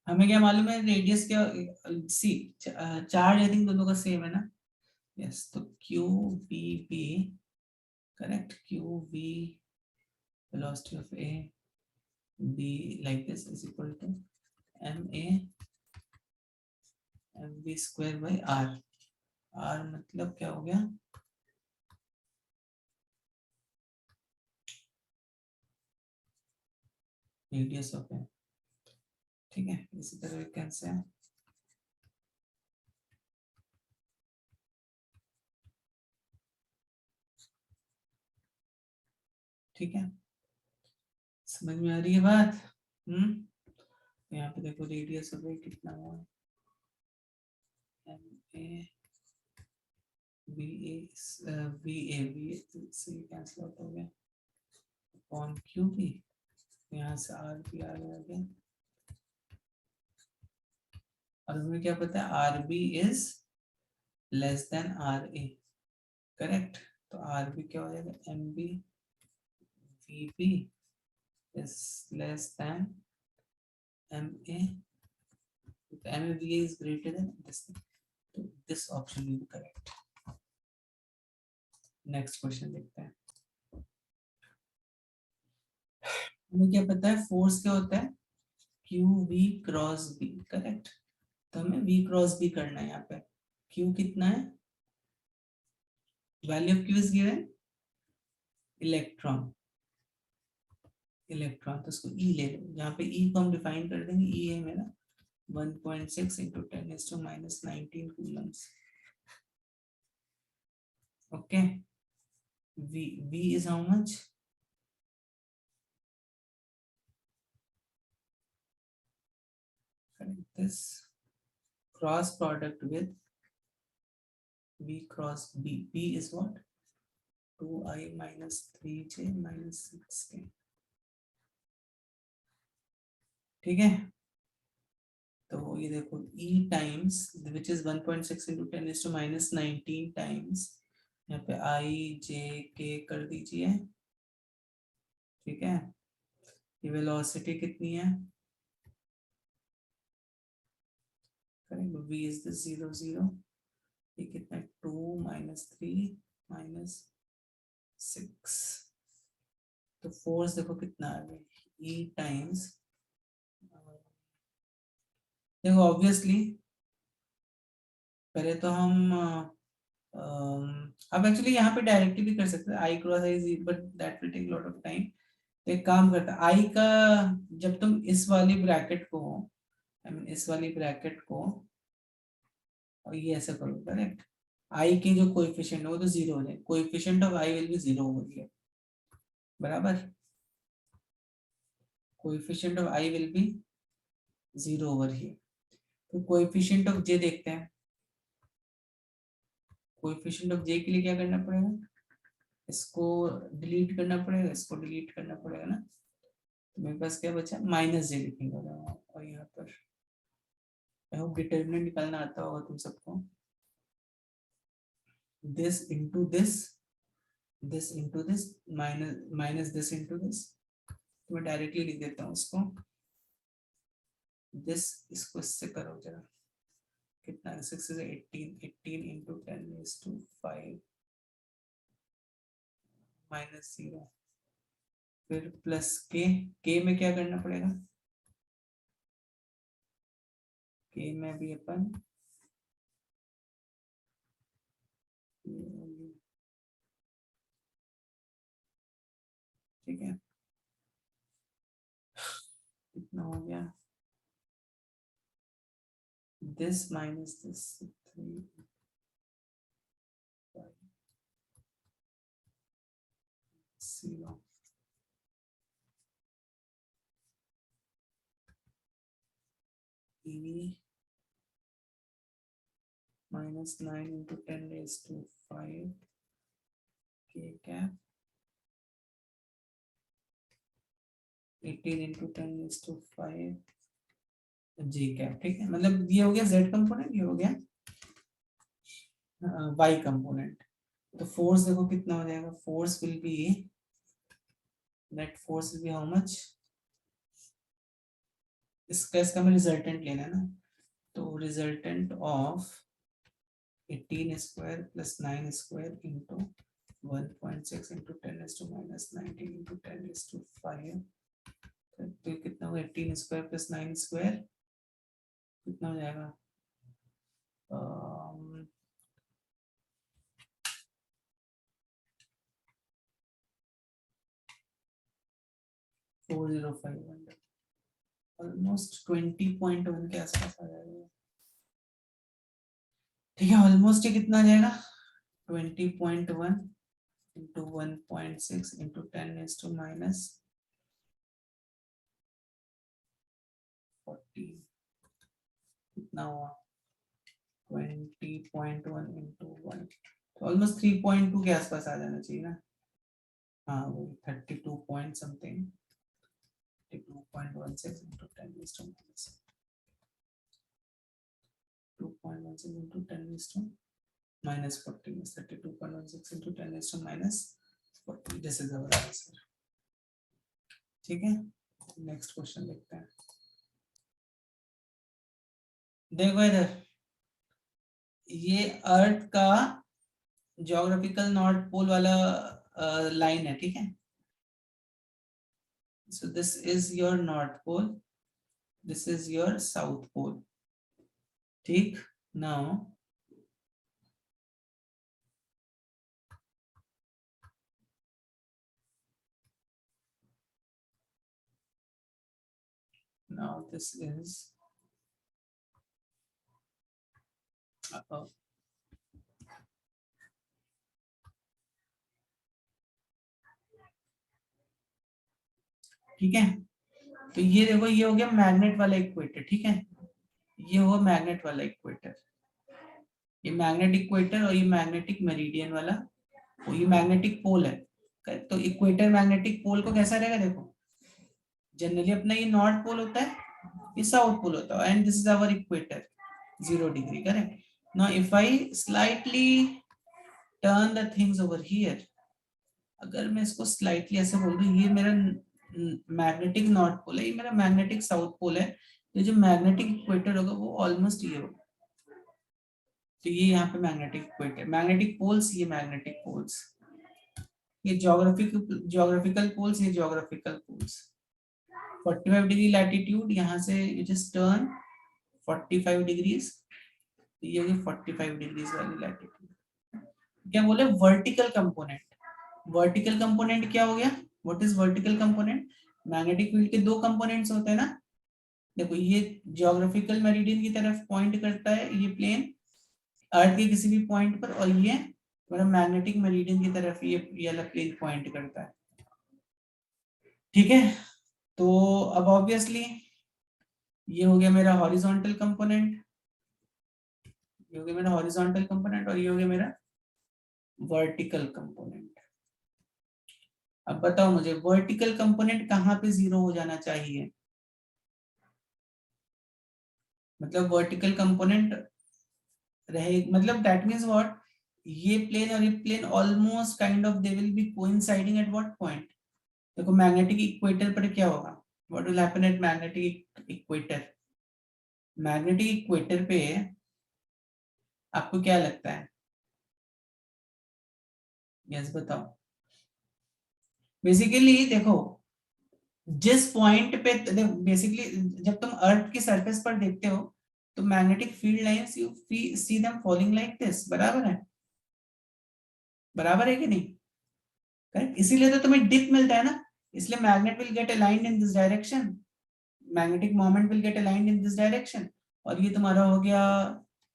हमें क्या मालूम है, रेडियस क्या, सी चार्ज आई थिंक दोनों का सेम है ना, यस। तो Q B B, correct, Q B velocity of a b like this is equal to ma mv square by r। r मतलब क्या हो गया, रेडियस ऑफ ए, ठीक है। इसी तरह कैसे है, ठीक है, समझ में आ रही है बात? यहाँ पे देखो रेडियस ऑफ ए कितना हुआ, M A B A B A से कैंसिल आउट हो गया अपॉन क्यू बी, यहाँ से आर बी आ गया, और हमें क्या पता है, R B is less than R A, correct. तो आर बी क्या हो जाएगा, M B V B is less than M A, M A V A is greater than this, तो this option will be correct. Next question देखते हैं। हमें क्या पता है फोर्स क्या होता है, Q we cross B, correct. तो हमें वी क्रॉस बी करना है यहाँ पे। क्यू कितना है, value of Q is given electron, electron तो उसको ई ले लो। यहाँ पे ई को हम डिफाइन कर देंगे, ई है मेरा 1.6 into 10⁻⁻19 coulombs. Okay, v is how much, this cross product with v cross b, b is what, 2i minus 3j minus 6k, ठीक है। तो ये देखो e times which is 1.6 into 10⁻⁻19 times यहाँ पे i j k कर दीजिए, ठीक है। ये वेलोसिटी कितनी है, v is the 0 0, ये कितना है 2 minus 3 minus 6, तो फोर्स देखो कितना है e टाइम्स, देखो ऑब्वियसली पहले तो हम अब एक्चुअली यहाँ पे डायरेक्टली भी कर सकते हैं, I cross I, but that will take lot of time. तो एक काम करता है, आई का जब तुम इस वाली ब्रैकेट को, आई मीन इस वाली ब्रैकेट को और ये ऐसा करो, करेक्ट, आई के जो कोएफिशिएंट है वो तो जीरो हो जाए, coefficient of I will be zero over here, बराबर, coefficient of I will be zero over here. तो कोएफिशिएंट ऑफ जे देखते हैं, कोएफिशिएंट ऑफ जे के लिए क्या करना पड़ेगा, इसको डिलीट करना पड़ेगा, इसको डिलीट करना पड़ेगा ना, तो मेरे पास क्या बचा, माइनस जे लिखेंगे, और यहाँ पर आई होप डिटरमिनेंट निकालना आता होगा तुम सबको, this into this, this into this, minus minus this into this, तो मैं डायरेक्टली लिख देता हूँ इसको, दिस, इसको इससे करो जरा, कितना है 6 से 18, 18 into 10⁻⁵ माइनस 0, फिर प्लस के में क्या करना पड़ेगा, के में भी अपन ठीक है, कितना हो गया, this minus this 3 0, e minus 9 into 10⁵ k cap 18 into 10⁵ j cap, ठीक है। मतलब ये हो गया z कंपोनेंट, ये हो गया y कंपोनेंट। तो फोर्स देखो कितना हो जाएगा, force will be, net force will be how much, इसका हमें रिजल्टेंट लेना है ना, तो resultant of 18 square plus 9 square into 1.6 into 10⁻⁻19 into 10⁵, तो कितना होगा 18 स्क्वायर प्लस 9 स्क्वायर, कितना हो जाएगा 4051, ऑलमोस्ट 20.1 के आसपास आ जाएगा, ठीक है। ऑलमोस्ट ये कितना आ जाएगा 20.1 into 1.6 into 10⁻⁻40, कितना हुआ 20.1 into 1, तो ऑलमोस्ट 3.2 के आसपास आ जाना चाहिए ना, हाँ वो 32 point something, 2.16 into 10⁻⁻2.16 into 10⁻⁻40 is 32.16 into 10⁻⁻40, this is our answer, ठीक है। नेक्स्ट क्वेश्चन देखते हैं, देखो इधर, ये अर्थ का ज्योग्राफिकल नॉर्थ पोल वाला लाइन है, ठीक है। So this is your north pole, this is your south pole, ठीक। नाउ this is uh, ठीक है। तो ये देखो, ये हो गया मैग्नेट वाला इक्वेटर, ठीक है। ये हुआ मैग्नेट वाला इक्वेटर, ये मैग्नेट इक्वेटर और ये मैग्नेटिक मेरिडियन वाला, और ये मैग्नेटिक पोल है। तो इक्वेटर मैग्नेटिक पोल को कैसा रहेगा, देखो जनरली अपना ये नॉर्थ पोल होता है, ये साउथ पोल होता है, and this is our equator 0 degree, correct. Now if I slightly turn the things over here, अगर मैं इसको स्लाइटली ऐसे बोल दूं, ये मेरा मैग्नेटिक नॉर्थ पोल है, ये मेरा मैग्नेटिक साउथ पोल है, तो जो मैग्नेटिक इक्वेटर होगा वो ऑलमोस्ट ये होगा। तो ये यहाँ पे मैग्नेटिक इक्वेटर, मैग्नेटिक पोल्स, ये मैग्नेटिक पोल्स, ये ज्योग्राफिकल पोल्स, ये ज्योग्राफिकल पोल्स। 45 डिग्री लैटिट्यूड, यहाँ से यू जस्ट टर्न 45 डिग्रीज, ये होगी 45 डिग्रीज वाली लैटिट्यूड। क्या बोले, वर्टिकल कंपोनेंट। वर्टिकल कंपोनेंट क्या हो गया, what is vertical component? Magnetic field के दो कंपोनेंट्स होते हैं ना, देखो ये ज्योग्राफिकल मेरिडियन की तरफ पॉइंट करता है ये प्लेन, अर्थ के किसी भी पॉइंट पर, और ये मेरा मैग्नेटिक मेरिडियन की तरफ ये वाला प्लेन पॉइंट करता है, ठीक है। तो अब ऑब्वियसली ये हो गया मेरा हॉरिजॉन्टल कंपोनेंट, ये हो गया मेरा हॉरिजॉन्टल कंपोनेंट, और ये हो गया मेरा वर्टिकल कंपोनेंट। अब बताओ मुझे, वर्टिकल कंपोनेंट कहाँ पे 0 हो जाना चाहिए? मतलब वर्टिकल कंपोनेंट रहे, मतलब दैट मींस व्हाट, ये प्लेन और ये plane almost kind of they will be coinciding at what point? देखो मैग्नेटिक इक्वेटर पर क्या होगा, what will happen at magnetic equator? Magnetic equator पे आपको क्या लगता है, यस बताओ। बेसिकली देखो, जिस पॉइंट पे बेसिकली जब तुम अर्थ की सरफेस पर देखते हो, तो magnetic field lines you see them falling like this, बराबर है? बराबर है कि नहीं? करेक्ट, इसीलिए तो तुम्हें डिप मिलता है ना, इसलिए magnet will get aligned in this direction, magnetic moment will get aligned in this direction. और ये तुम्हारा हो गया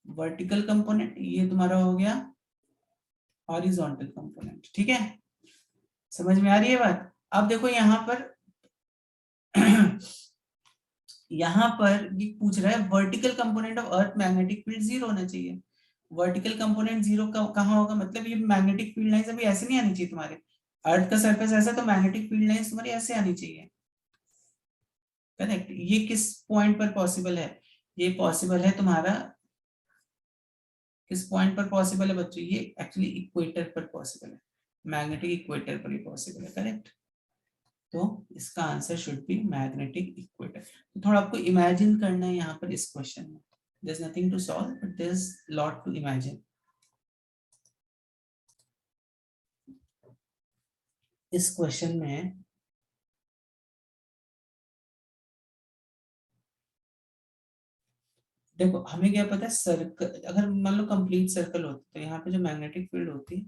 वर्टिकल कंपोनेंट, ये तुम्हारा हो गया हॉरिजॉन्टल कंपोनेंट, ठीक है। समझ में आ रही है बात? अब देखो यहाँ पर यहाँ पर ये पूछ रहा है vertical component of earth magnetic field 0 होना चाहिए। वर्टिकल कंपोनेंट 0 कहाँ होगा, मतलब ये मैग्नेटिक फील्ड लाइंस अभी ऐसे नहीं आनी चाहिए तुम्हारे, अर्थ का सरफेस ऐसा, तो मैग्नेटिक फील्ड लाइंस तुम्हारी ऐसे आनी चाहिए, करेक्ट। ये किस पॉइंट पर पॉसिबल है? ये पॉसिबल है तुम्हारा, किस पॉइंट पर पॉसिबल है बच्चों? ये एक्चुअली इक्वेटर पर पॉसिबल है, मैग्नेटिक इक्वेटर पर ही पॉसिबल है, करेक्ट। तो इसका answer should be magnetic equator. तो थोड़ा आपको इमेजिन करना है यहाँ पर इस क्वेश्चन में, there's nothing to solve but there's lot to imagine। इस क्वेश्चन में देखो, हमें क्या पता है, सर्कल अगर मान लो कंप्लीट सर्कल होता तो यहाँ पे जो मैग्नेटिक फील्ड होती है,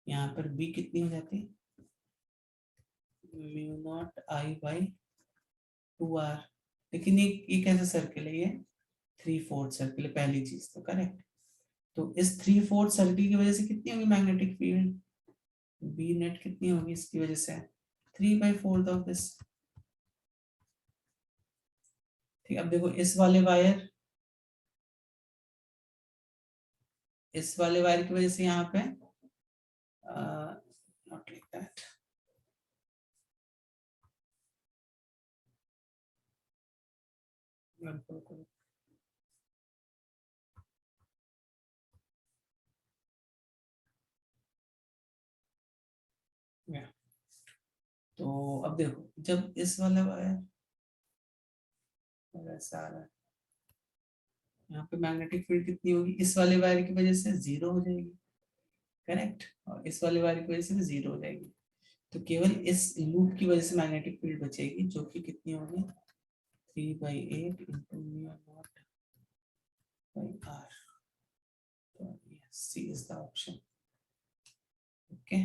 यहाँ पर बी कितनी हो जाती है, mu naught I by 2r। लेकिन ये कैसा सर्कल है, ये 3/4 सर्कल है, पहली चीज तो करेक्ट। तो इस 3/4 सर्कल की वजह से कितनी होगी मैग्नेटिक फील्ड, बी नेट कितनी होगी इसकी वजह से, 3/4 ऑफ दिस। ठीक, अब देखो इस वाले वायर की वजह से यहाँ पे नॉट लाइक दैट, तो अब देखो जब इस वाला वायर ऐसा आ रहा है, यहाँ पे मैग्नेटिक फील्ड कितनी होगी, इस वाले वायर की वजह से 0 हो जाएगी, करेक्ट, और इस वाले वाले की वजह से भी 0 हो जाएगी। तो केवल इस लूप की वजह से मैग्नेटिक फील्ड बचेगी, जो कि कितनी होगी 3/8 into mu naught by R. तो C is the option. Okay.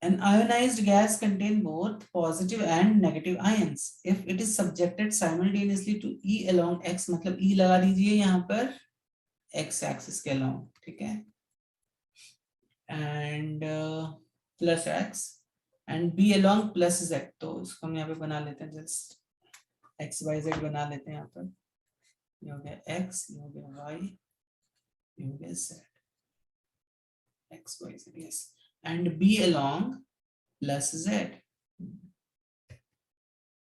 An ionized gas contains both positive and negative ions. If it is subjected simultaneously to E along x, मतलब E लगा दीजिए यहाँ पर x axis के along, ठीक है, and plus x and B along plus z, तो इसको हम यहाँ पे बना लेते हैं, जस्ट x y z बना लेते हैं यहाँ पर। ये हो गया x, ये हो गया y, ये हो गया z, x y z, yes, and B along plus z,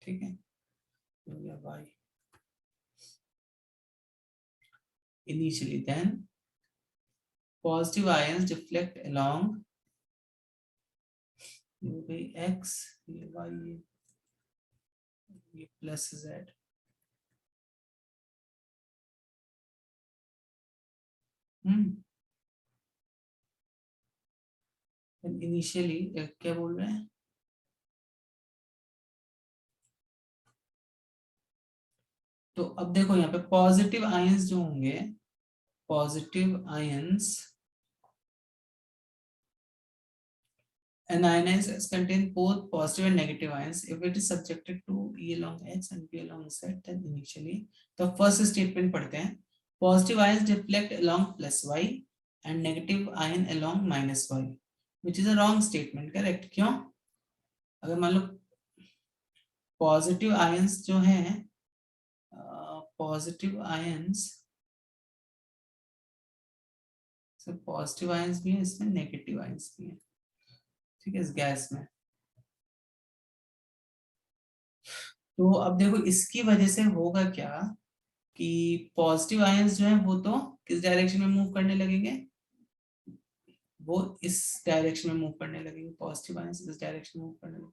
ठीक है, ये हो गया y initially, then positive ions deflect along, ये हो गई x, ये y, ये प्लस z, इनिशियली क्या बोल रहे हैं, तो अब देखो यहाँ पे पॉजिटिव आयंस जो होंगे, positive ions, an ionized gas contain both positive and negative ions. If it is subjected to E along X and B along Z, then initially, तो first statement पढ़ते हैं, positive ions deflect along plus Y and negative ion along minus Y, which is a wrong statement, correct? क्यों? अगर मान लो पॉजिटिव आयंस जो हैं, पॉजिटिव आयंस, पॉजिटिव आयंस भी है इसमें, नेगेटिव आयंस भी है, ठीक है, इस गैस में। तो अब देखो इसकी वजह से होगा क्या कि पॉजिटिव आयंस जो है वो तो किस डायरेक्शन में मूव करने लगेंगे, वो इस डायरेक्शन में मूव करने लगेंगे, पॉजिटिव आयंस इस डायरेक्शन में मूव करने लगेंगे,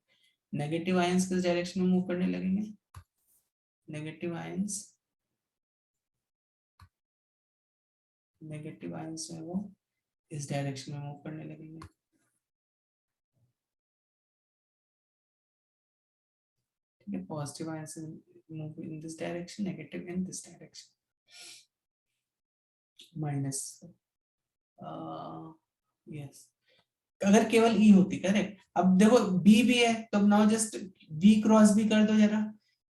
नेगेटिव आयंस किस डायरेक्शन में मूव करने लगेंगे, नेगेटिव आयंस, नेगेटिव आयंस जो है वो इस डायरेक्शन में मूव करने लगेंगे, ठीक है, positive ions move in this direction, negative in this direction, minus, yes, अगर केवल ई होती, करेक्ट। अब देखो बी भी है, तो नाउ जस्ट वी क्रॉस भी कर दो जरा,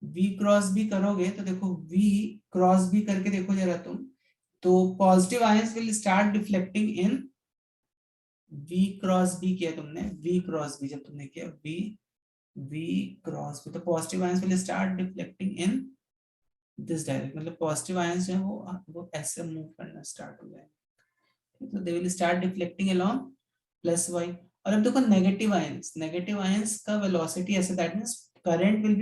वी क्रॉस भी करोगे तो देखो वी क्रॉस भी करके देखो जरा तुम, तो positive ions will start deflecting in, V cross B किया तुमने, वी क्रॉस भी जब तुमने किया, वी वी क्रॉस भी, तो positive ions will start deflecting in this direction, मतलब पॉजिटिव आयंस जो है वो ऐसे मूव करना स्टार्ट हो जाएंगे, तो they will start deflecting along plus Y. और अब देखो नेगेटिव आयंस का वेलोसिटी ऐसे, that means current will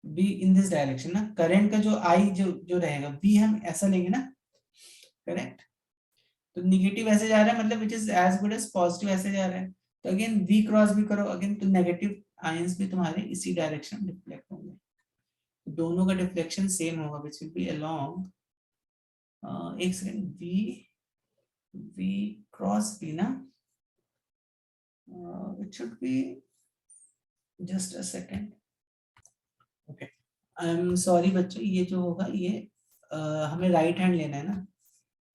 be in this direction ना, करंट का जो आई जो जो रहेगा वी हम ऐसा लेंगे ना, करेक्ट, तो निगेटिव ऐसे जा रहा है, मतलब which is as good as positive ऐसे जा रहा है, तो अगेन वी क्रॉस भी करो अगेन, तो नेगेटिव आयंस भी तुम्हारे इसी डायरेक्शन में डिफ्लेक्ट होंगे, दोनों का डिफ्लेक्शन सेम होगा, विच विल बी अलोंग, एक सेकंड, वी वी क्रॉस भी ना, it should be just a second, okay, I am sorry बच्चों, ये जो होगा ये हमें राइट हैंड लेना है ना,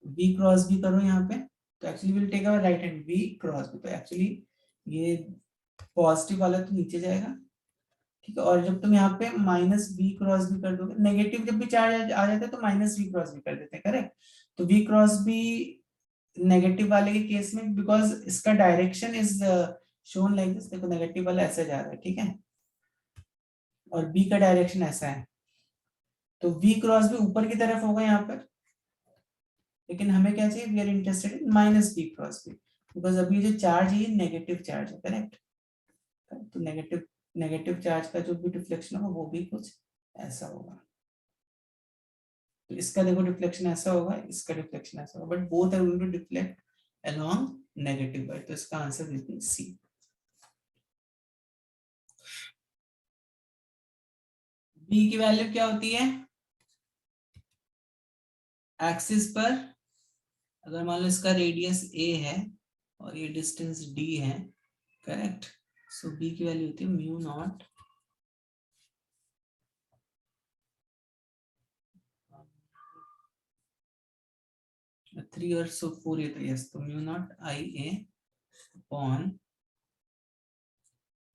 v क्रॉस भी करो यहाँ पे, तो actually will take our right hand, v cross B, तो एक्चुअली ये पॉजिटिव वाला तो नीचे जाएगा, ठीक है, और जब तुम यहाँ पे माइनस v क्रॉस भी कर दोगे, नेगेटिव जब भी चार्ज आ जाता है तो माइनस v क्रॉस भी कर देते हैं, करेक्ट, तो v क्रॉस भी नेगेटिव वाले के केस में, बिकॉज इसका direction is shown like this, देखो नेगेटिव वाला ऐसे जा रहा है, ठीक है, और बी का डायरेक्शन ऐसा है, तो वी क्रॉस भी ऊपर की तरफ होगा यहाँ पर, लेकिन हमें क्या चाहिए, we are interested in minus V cross B, because अभी जो चार्ज है ये नेगेटिव चार्ज है, करेक्ट, तो नेगेटिव नेगेटिव चार्ज का जो भी डिफ्लेक्शन होगा वो भी कुछ ऐसा होगा, तो इसका देखो डिफ्लेक्शन ऐसा होगा, इसका डिफ्लेक्शन ऐसा होगा, but both are going to deflect along negative Y, तो इसका answer will be C. B की वैल्यू क्या होती है, एक्सिस पर अगर मान लो इसका रेडियस a है और ये डिस्टेंस d है, करेक्ट, सो b की वैल्यू होती है म्यू नॉट थ्री और सो फोर, ये तो यस, तो mu naught I A upon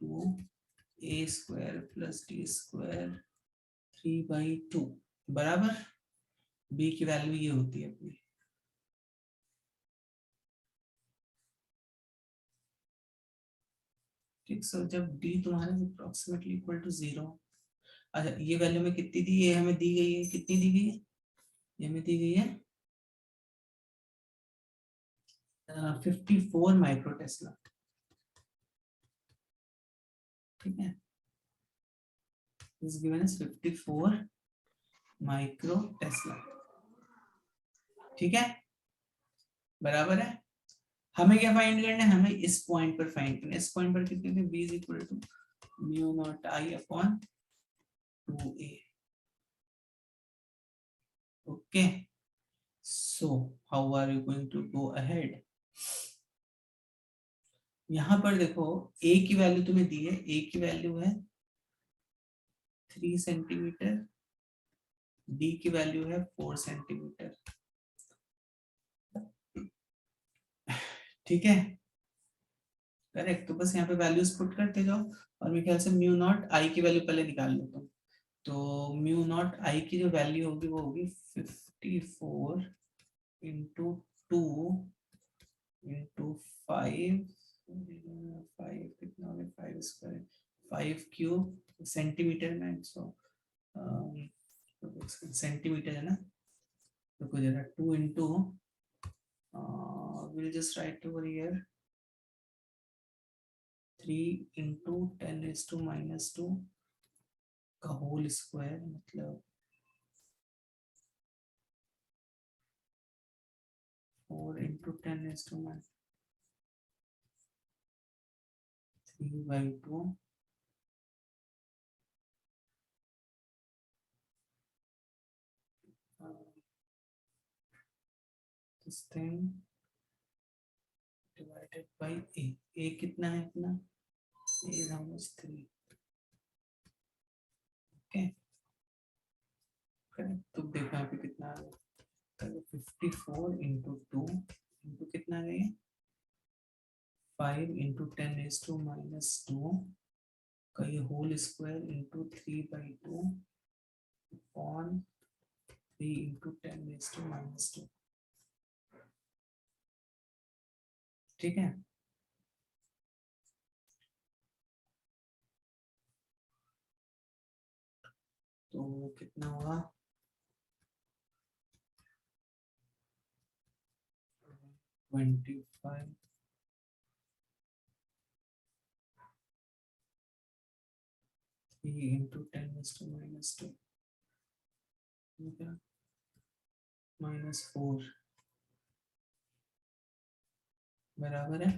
two A square plus D square 3/2 बराबर b की वैल्यू ये होती है अपनी। ठीक, सो जब d तुम्हारा अप्रोक्सीमेटली इक्वल टू 0, अच्छा ये वैल्यू में कितनी दी, ये हमें दी गई है, कितनी दी गई है, ये हमें दी गई है 54 माइक्रो टेस्ला। ठीक है, is given as 54 micro tesla. ठीक है, बराबर है। हमें क्या फाइंड करना है, हमें इस पॉइंट पर फाइंड करना है। इस पॉइंट पर कितने थे, b is equal to mu naught I upon 2a। Okay, so how are you going to go ahead. यहां पर देखो a की वैल्यू तुम्हें दी है, a की वैल्यू है 3 सेंटीमीटर, d की वैल्यू है 4 सेंटीमीटर। ठीक है, करेक्ट, तो बस यहाँ पे वैल्यूज पुट करते जाओ। और मेरे ख्याल से म्यू नॉट आई की वैल्यू पहले निकाल लेता हूँ। तो म्यू नॉट आई की जो वैल्यू होगी वो होगी 54 इंटू 2 इंटू 5, 5 कितना हो गया, 5 स्क्वायर, 5 क्यूब सेंटीमीटर में, सो सेंटीमीटर है ना, तो कुछ 2 into will just right over here 3 into 10⁻⁻² का होल स्क्वायर, मतलब 4 into 10⁻3/2 this thing divided by a कितना है अपना, a is how much 3। Okay, correct, तो देखो यहाँ पे कितना आ गया, 54 इंटू 2 इंटू कितना आ गया, 5 इंटू 10⁻⁻² का ये whole square into 3/2 upon 3 into 10⁻²। ठीक है, तो कितना हुआ, 25 3 इंटू 10⁻², -4 बराबर है।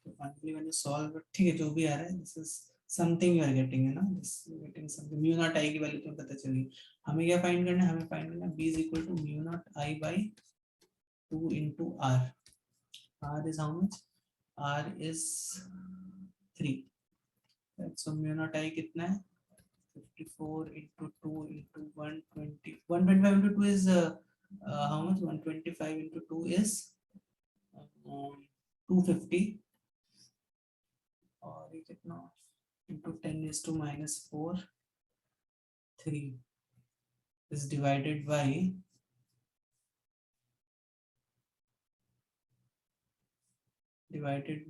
तो फाइनली मैंने सॉल्व, ठीक है जो भी आ रहा है, this is something you are getting, है ना, this you getting something. Mu naught I की वैल्यू तुम्हें पता चली। हमें क्या फाइंड करना है, हमें फाइंड करना है b is equal to mu naught I by 2 into r। r is how much, r is 3, so mu naught I कितना है, 54 into 2 into 120, 125 into 2 is how much, 125 into 2 is 250, और ये कितना into 10⁻⁻⁴ 3 is divided by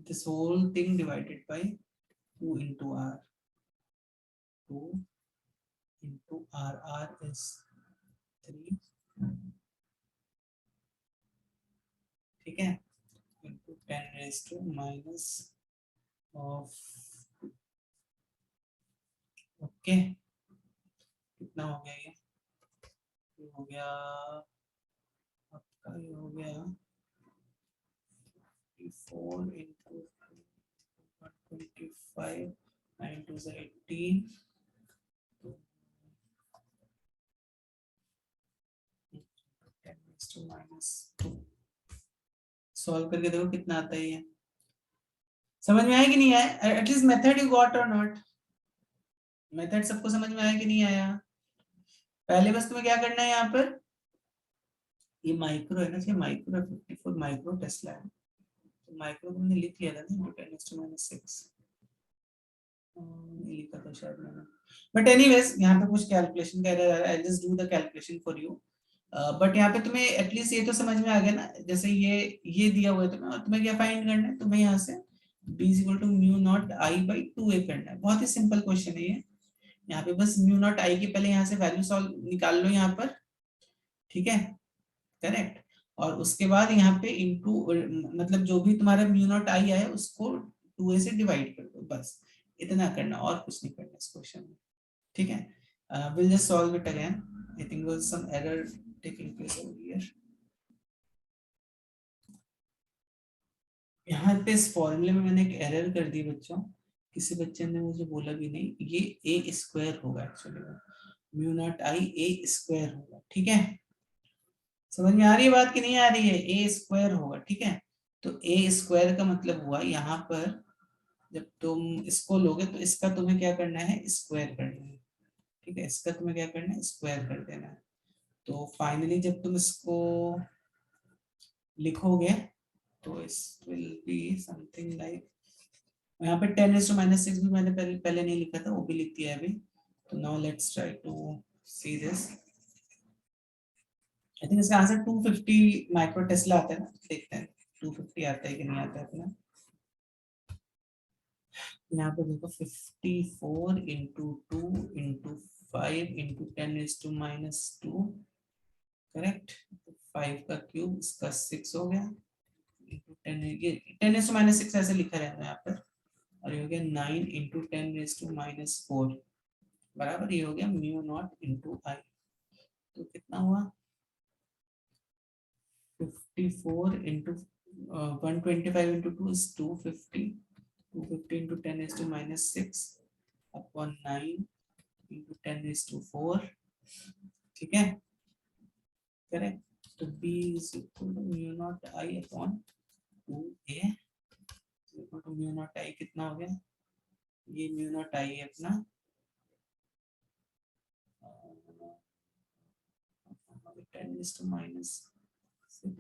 this whole thing divided by 2 into r, 2 into r is 3, ठीक है, into 10⁻⁻, ओके, कितना हो गया ये हो गया आपका, ये हो गया 4 into 125, 9 to 18, 10 -2 सॉल्व करके देखो कितना आता है ये। समझ में आया कि नहीं आया? एटलीस्ट मेथड यू गॉट और नॉट? मेथड सबको समझ में आया कि नहीं आया? पहले बस तुम्हें क्या करना है यहाँ पर, ये माइक्रो है ना, ये माइक्रो 54 माइक्रो टेस्ला है, तो माइक्रो तुमने लिख लिया था ना 10⁻⁶ लिखा था शायद मैंने, बट एनीवेज यहाँ पे कुछ कैलकुलेशन का एरर आ रहा है, I just do the calculation for you. But यहाँ पे तुम्हें एटलीस्ट ये तो समझ में आ गया ना, जैसे ये दिया हुआ है तुम्हें, और तुम्हें क्या फाइंड करना है, तुम्हें यहाँ से b = μ0I/2a करना है। बहुत ही सिंपल क्वेश्चन है ये। यहाँ पे बस μ0I की पहले यहाँ से वैल्यू सॉल्व निकाल लो यहाँ पर, ठीक है, करेक्ट। और उसके बाद यहाँ पे इनटू, मतलब जो भी तुम्हारा μ0I आया उसको 2a से डिवाइड कर दो, बस इतना करना, और कुछ नहीं करना इस क्वेश्चन में, ठीक है। we'll just solve it again. I think there was some error taking place over here. यहाँ पे इस फॉर्मूले में मैंने एक एरर कर दी बच्चों, किसी बच्चे ने मुझे बोला भी नहीं, ये a² होगा एक्चुअली, μ0I होगा, ठीक है। समझ में आ रही है बात कि नहीं आ रही है? a² होगा, ठीक है। तो a² का मतलब हुआ यहाँ पर जब तुम इसको लोगे तो इसका तुम्हें क्या करना है, स्क्वायर करना है, ठीक है, इसका तुम्हें क्या करना है, स्क्वायर कर देना है। तो फाइनली जब तुम इसको लिखोगे तो इस विल बी समथिंग लाइक, यहाँ पे 10⁻⁶ भी मैंने पहले नहीं लिखा था, वो भी लिख दिया है अभी। तो now let's try to see this. I think इसका आंसर 250 माइक्रो टेस्ला आता है ना, देखते हैं 250 आता है कि नहीं आता है अपना। यहाँ पे देखो 54 × 2 × 5 × 10⁻⁻2, करेक्ट। 5 का क्यूब, इसका 6 हो गया, 10, ये 10⁻⁶ ऐसे लिखा रहता है यहाँ पर, और ये हो गया 9 × 10⁻⁴ बराबर, ये हो गया μ0 × I। तो कितना हुआ, 54 × 125 × 2 is 250, 250 × 10⁻⁶ upon 9 × 10⁴, ठीक है, करेक्ट। तो b = μ0I upon 2a, μ0I कितना हो गया, ये μ0I है अपना 10⁻⁶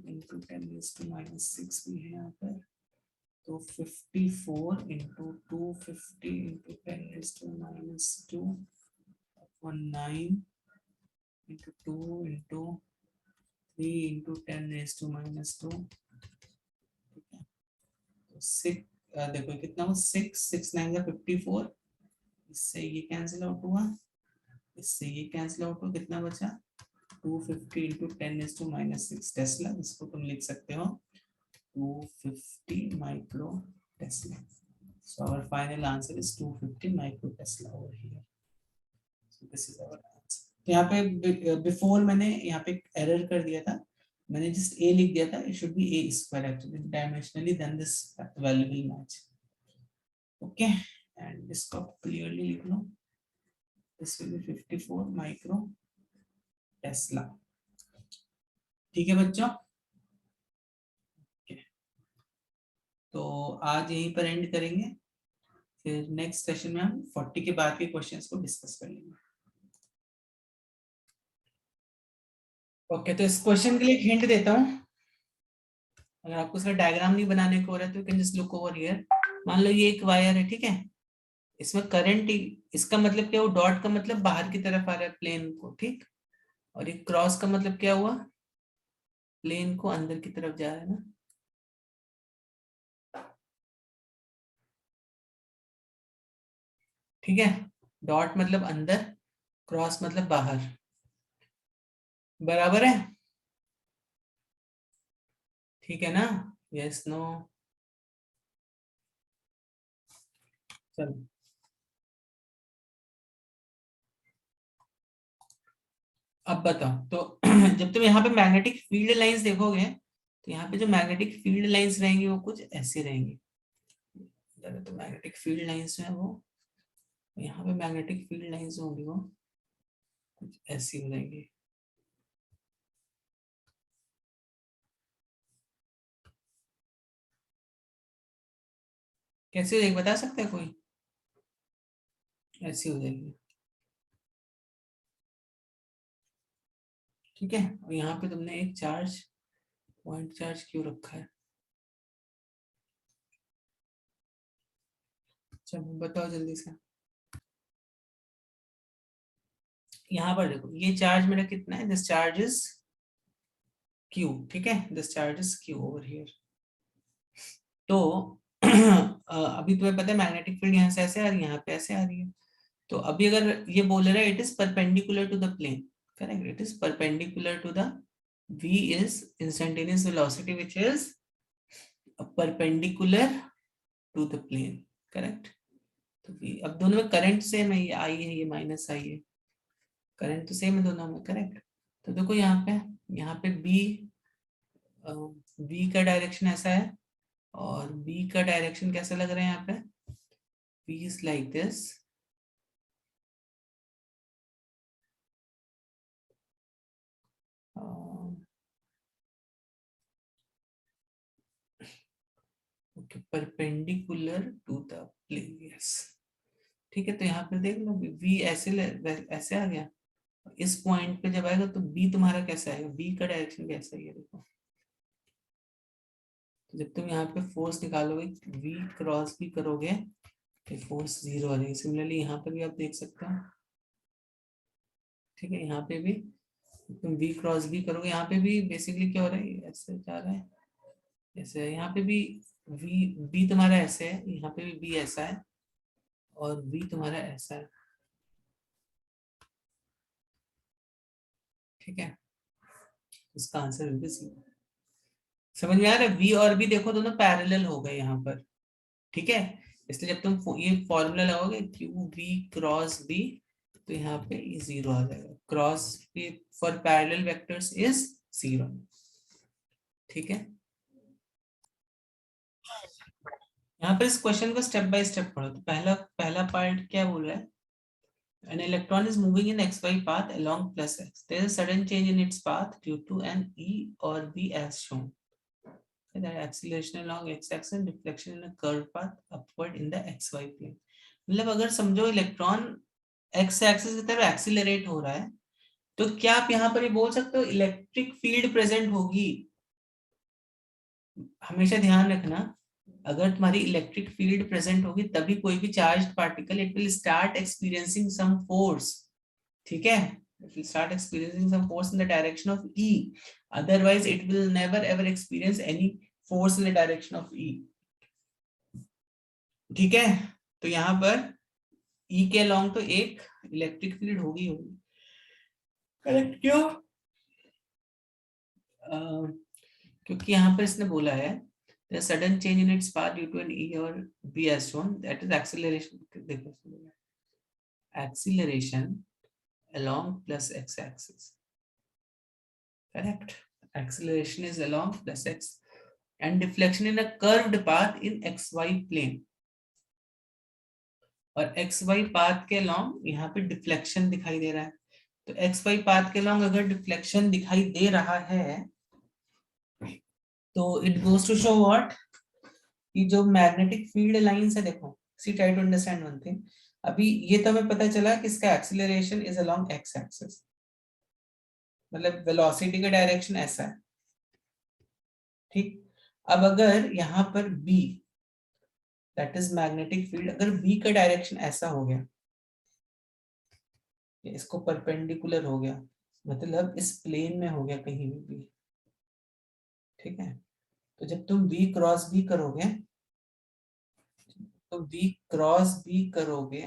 into 10⁻⁶ भी है यहाँ पर, तो 54 × 250 × 10⁻⁻2 upon 9 × 2 × 3 × 10⁻⁻2, ठीक है। तो 6, देखो कितना हुआ, 6 9 54, इससे ये कैंसिल आउट हुआ, इससे ये कैंसिल आउट हुआ, कितना बचा 250 × 10⁻⁻6 टेस्ला, इसको तुम लिख सकते हो 250 micro Tesla. So our final answer is 250 micro Tesla over here. So this is our answer. तो यहाँ पे बिफोर मैंने यहाँ पे एरर कर दिया था, मैंने जस्ट a लिख दिया था, it should be a² actually dimensionally, then this value will match. Okay, and इसको clearly लिख लो, this will be 54 micro Tesla, ठीक है बच्चों। तो आज यहीं पर एंड करेंगे, फिर नेक्स्ट सेशन में हम 40 के बाद के क्वेश्चंस को डिस्कस कर लेंगे। ओके, तो इस क्वेश्चन के लिए एक हिंट देता हूँ, अगर आपको इसका डायग्राम नहीं बनाने को हो रहा है तो you can just look over here. मान लो ये एक वायर है, ठीक है, इसमें करंट, इसका मतलब क्या हुआ, डॉट का मतलब बाहर की तरफ आ रहा है प्लेन को, ठीक, और ये क्रॉस का मतलब क्या हुआ, प्लेन को अंदर की तरफ जा रहा है ना, ठीक है। डॉट मतलब अंदर, क्रॉस मतलब बाहर, बराबर है, ठीक है ना, यस नो, चलो अब बताओ। तो जब तुम यहाँ पे मैग्नेटिक फील्ड लाइंस देखोगे, तो यहाँ पे जो मैग्नेटिक फील्ड लाइंस रहेंगी वो कुछ ऐसी रहेंगी, तो मैग्नेटिक फील्ड लाइंस है वो, यहाँ पे मैग्नेटिक फील्ड लाइंस होंगी वो कुछ ऐसी हो जाएंगी, कैसे हो जाएगी बता सकता है कोई? ऐसी हो जाएगी, ठीक है। और यहाँ पे तुमने एक चार्ज, पॉइंट चार्ज क्यों रखा है? चलो बताओ जल्दी से। यहाँ पर देखो ये चार्ज मेरा कितना है, दिस चार्ज इज क्यू, ठीक है, this charge is Q over here. तो अभी तुम्हें पता है मैग्नेटिक फील्ड यहाँ से ऐसे आ रही है, यहाँ पे ऐसे आ रही है। तो अभी अगर ये बोल रहा है it is perpendicular to the plane, correct, it is perpendicular to the v is instantaneous velocity which is perpendicular to the plane, correct. तो v, अब दोनों में करंट सेम है, ये आई है ये माइनस आई है, करंट तो सेम है दोनों में, करेक्ट। तो देखो यहाँ पे b, v का डायरेक्शन ऐसा है और b का डायरेक्शन कैसा लग रहा है यहाँ पे, v is like this, okay, perpendicular to the plane, yes, ठीक है। तो यहाँ पे देख लो v ऐसे आ गया, इस पॉइंट पे जब आएगा तो b तुम्हारा कैसा आएगा, b का डायरेक्शन कैसा है ये देखो। तो जब तुम यहाँ पे फोर्स निकालोगे v क्रॉस भी करोगे तो फोर्स जीरो आ जाएगी। सिमिलरली यहाँ पर भी आप देख सकते हो, ठीक है, यहाँ पे भी तुम v क्रॉस भी करोगे, यहाँ पे भी बेसिकली क्या हो रहा है, ऐसे जा रहा है, ऐसे है। यहाँ पे भी v तुम्हारा ऐसे है, यहाँ पे भी v ऐसा है और v तुम्हारा ऐसा है, ठीक है। इसका आंसर बिल्कुल सी, समझ में आ रहा है। v और b देखो दोनों पैरेलल हो गए यहाँ पर, ठीक है। इसलिए जब तुम ये फॉर्मूला लगाओगे क्यू v क्रॉस b, तो यहाँ पे जीरो आ जाएगा, cross b for parallel vectors is zero, ठीक है। यहाँ पर इस क्वेश्चन को स्टेप बाय स्टेप पढ़ो। तो पहला पहला पार्ट क्या बोल रहा है, an electron is moving in xy path along plus x, there is a sudden change in its path due to an e or b as shown, that acceleration along x-axis and deflection in a curved path upward in the xy plane। मतलब अगर समझो इलेक्ट्रॉन x एक्सिस की तरफ एक्सीलरेट हो रहा है, तो क्या आप यहाँ पर ये बोल सकते हो इलेक्ट्रिक फील्ड प्रेजेंट होगी। हमेशा ध्यान रखना, अगर तुम्हारी इलेक्ट्रिक फील्ड प्रेजेंट होगी तभी कोई भी charged particle it will start experiencing some force, ठीक है, it will start experiencing some force in the direction of E, otherwise it will never ever experience any force in the direction of E, ठीक है। तो यहाँ पर E के along तो एक इलेक्ट्रिक फील्ड होगी, करेक्ट। क्यों? क्योंकि यहाँ पर इसने बोला है the sudden change in its path due to an E or B as shown, that is acceleration, देखो acceleration along plus x axis, correct, acceleration is along plus x and deflection in a curved path in xy plane, और xy पाथ के लॉन्ग यहाँ पे डिफ्लेक्शन दिखाई दे रहा है। तो xy पाथ के लॉन्ग अगर डिफ्लेक्शन दिखाई दे रहा है तो it goes to show what, कि जो मैग्नेटिक फील्ड लाइंस है, देखो see try to understand one thing. अभी ये तो हमें पता चला कि इसका acceleration is along X axis, मतलब वेलोसिटी का डायरेक्शन ऐसा है, ठीक। अब अगर यहाँ पर b, that is magnetic field, अगर b का डायरेक्शन ऐसा हो गया, इसको परपेंडिकुलर हो गया, मतलब इस प्लेन में हो गया कहीं भी, ठीक है। तो जब तुम v क्रॉस b करोगे, तो v क्रॉस b करोगे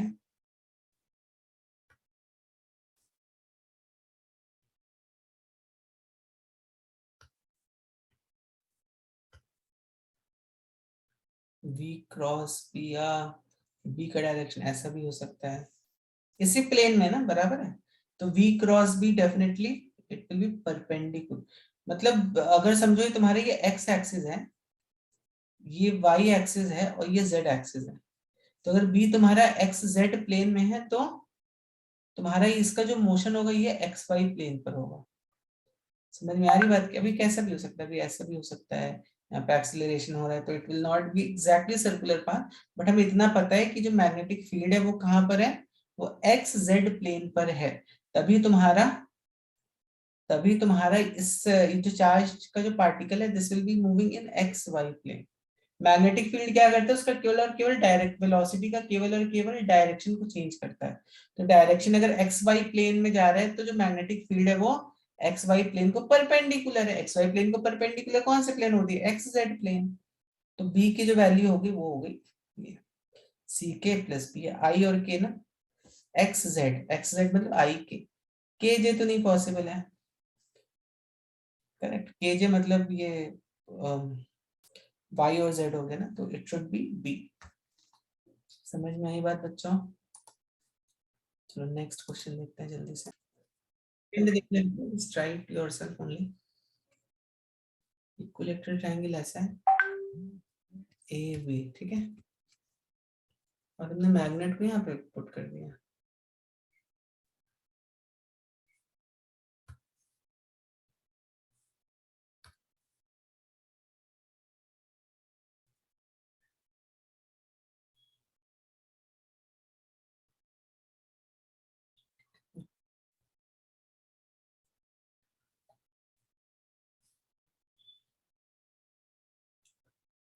v क्रॉस b, या b का डायरेक्शन ऐसा भी हो सकता है, इसी प्लेन में ना, बराबर है। तो v cross b definitely it will B perpendicular, मतलब अगर समझो ये तुम्हारे ये x एक्सिस है, ये y एक्सिस है और ये z एक्सिस है। तो अगर b तुम्हारा एक्स जेड प्लेन में है तो तुम्हारा इसका जो मोशन होगा ये एक्स वाई प्लेन पर होगा। समझ में आ रही बात? कि अभी कैसा भी हो सकता है, अभी ऐसा भी हो सकता है, यहाँ पे एक्सेलरेशन हो रहा है, तो it will not be exactly circular path, but हमें इतना पता है कि जो मैग्नेटिक फील्ड है वो कहाँ पर है, वो एक्स जेड प्लेन पर है। तभी तुम्हारा इस ये जो चार्ज का जो पार्टिकल है, this will be moving in X Y plane. Magnetic field क्या करता है, उसका केवल और केवल डायरेक्ट वेलोसिटी का केवल और केवल डायरेक्शन को चेंज करता है। तो डायरेक्शन अगर एक्स वाई प्लेन में जा रहा है, तो जो मैग्नेटिक फील्ड है वो एक्स वाई प्लेन को परपेंडिकुलर है। एक्स वाई प्लेन को परपेंडिकुलर कौन से प्लेन होती है, एक्स जेड प्लेन। तो बी की जो वैल्यू होगी वो हो गई सी के प्लस बी, आई और के ना, एक्स जेड मतलब आई के जे तो नहीं पॉसिबल है, करेक्ट। के जे मतलब ये वाई और जेड हो गया ना, तो इट शुड बी बी। समझ में आई बात बच्चों? चलो नेक्स्ट क्वेश्चन देखते हैं जल्दी से। फील्ड देख लेते हैं, right yourself only. Equilateral triangle ऐसा है ए बी, ठीक है, और हमने मैग्नेट को यहाँ पे पुट कर दिया।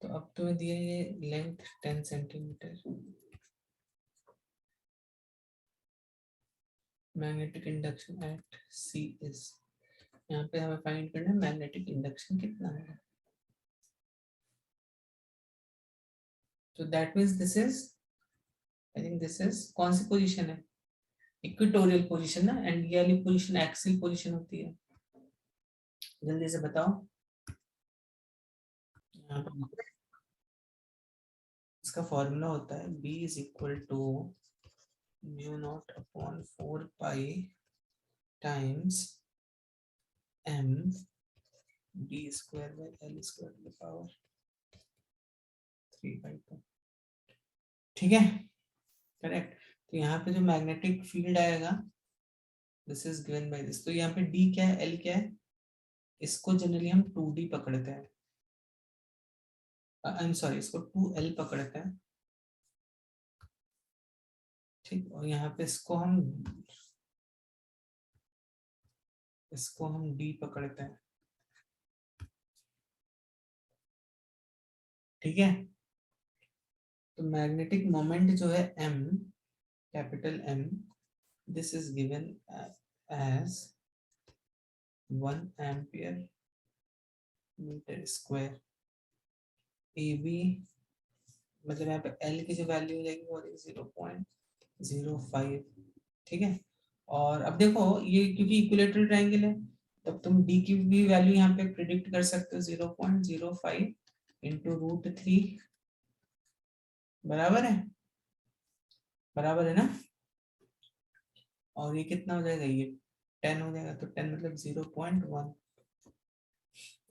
तो अब तुम्हें दिया ये length 10 centimetre, magnetic induction at C is, यहाँ पे हमें फाइंड करना है मैग्नेटिक इंडक्शन कितना है। तो that means this is, I think this is कौन सी पोजीशन है, इक्वेटोरियल पोजीशन ना, एंड ये वाली पोजीशन एक्सियल पोजीशन होती है। जल्दी से बताओ। यहाँ पर इसका फॉर्मूला होता है b is equal to mu naught upon 4 pi times m d square by l square की पावर 3/2, ठीक है, करेक्ट। तो यहाँ पे जो मैग्नेटिक फील्ड आएगा, this is given by this, तो यहाँ पे d क्या है, l क्या है, इसको जनरली हम 2d पकड़ते हैं, आई एम सॉरी, इसको 2l पकड़ते हैं, ठीक। और यहाँ पे इसको हम d पकड़ते हैं, ठीक है। तो मैग्नेटिक मोमेंट जो है m, capital M, this is given as 1 ampere metre square. A B मतलब यहाँ पे L की जो वैल्यू हो जाएगी वो 0.05, ठीक है। और अब देखो ये क्योंकि इक्विलेटरल ट्रायंगल है, तब तुम D की भी वैल्यू यहाँ पे प्रिडिक्ट कर सकते हो, 0.05 इंटू √3, बराबर है, बराबर है ना। और ये कितना हो जाएगा, ये 10 हो जाएगा, तो 10 मतलब 0.1।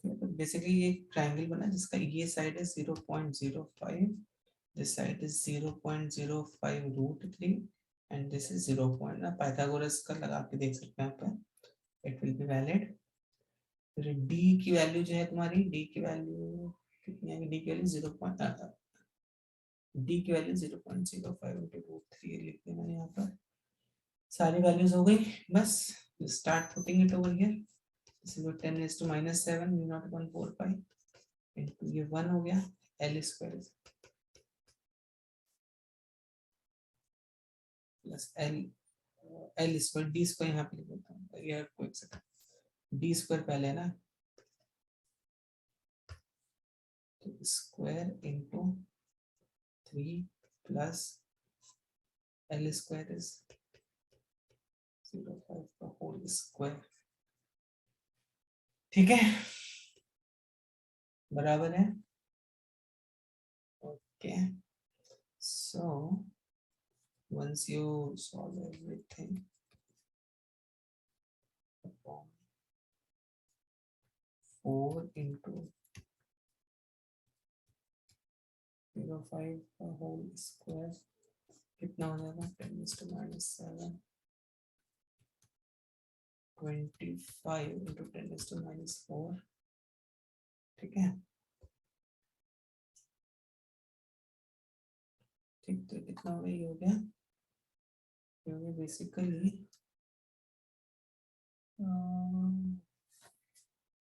बेसिकली ये ट्रायंगल बना जिसका ये साइड है 0.05, this side is 0.05 √3 and this is 0. ना पाइथागोरस का लगा के देख सकते हैं यहाँ पे, it will be valid। फिर d की वैल्यू जो है तुम्हारी, d की वैल्यू कितनी आएगी, d की वैल्यू 0.05 into √3 लिख दिया मैंने यहाँ पर, सारी वैल्यूज हो गई। बस start putting it over here, इसलिए 10⁻⁻7 μ0/4 into ये 1 हो गया, l square plus L square, D square यहाँ पे लिख देता हूँ यार, कोई सेकंड, डी स्क्वायर पहले है ना, तो square into 3 plus L square is 0.5 का होल स्क्वायर, ठीक है, बराबर है, okay. So once you solve everything upon 4 into 0.5 का होल स्क्वायर कितना हो जाएगा, 10⁻⁻7 25 into 10⁻⁴, ठीक है। ठीक, तो कितना हो गया, ये हो गया बेसिकली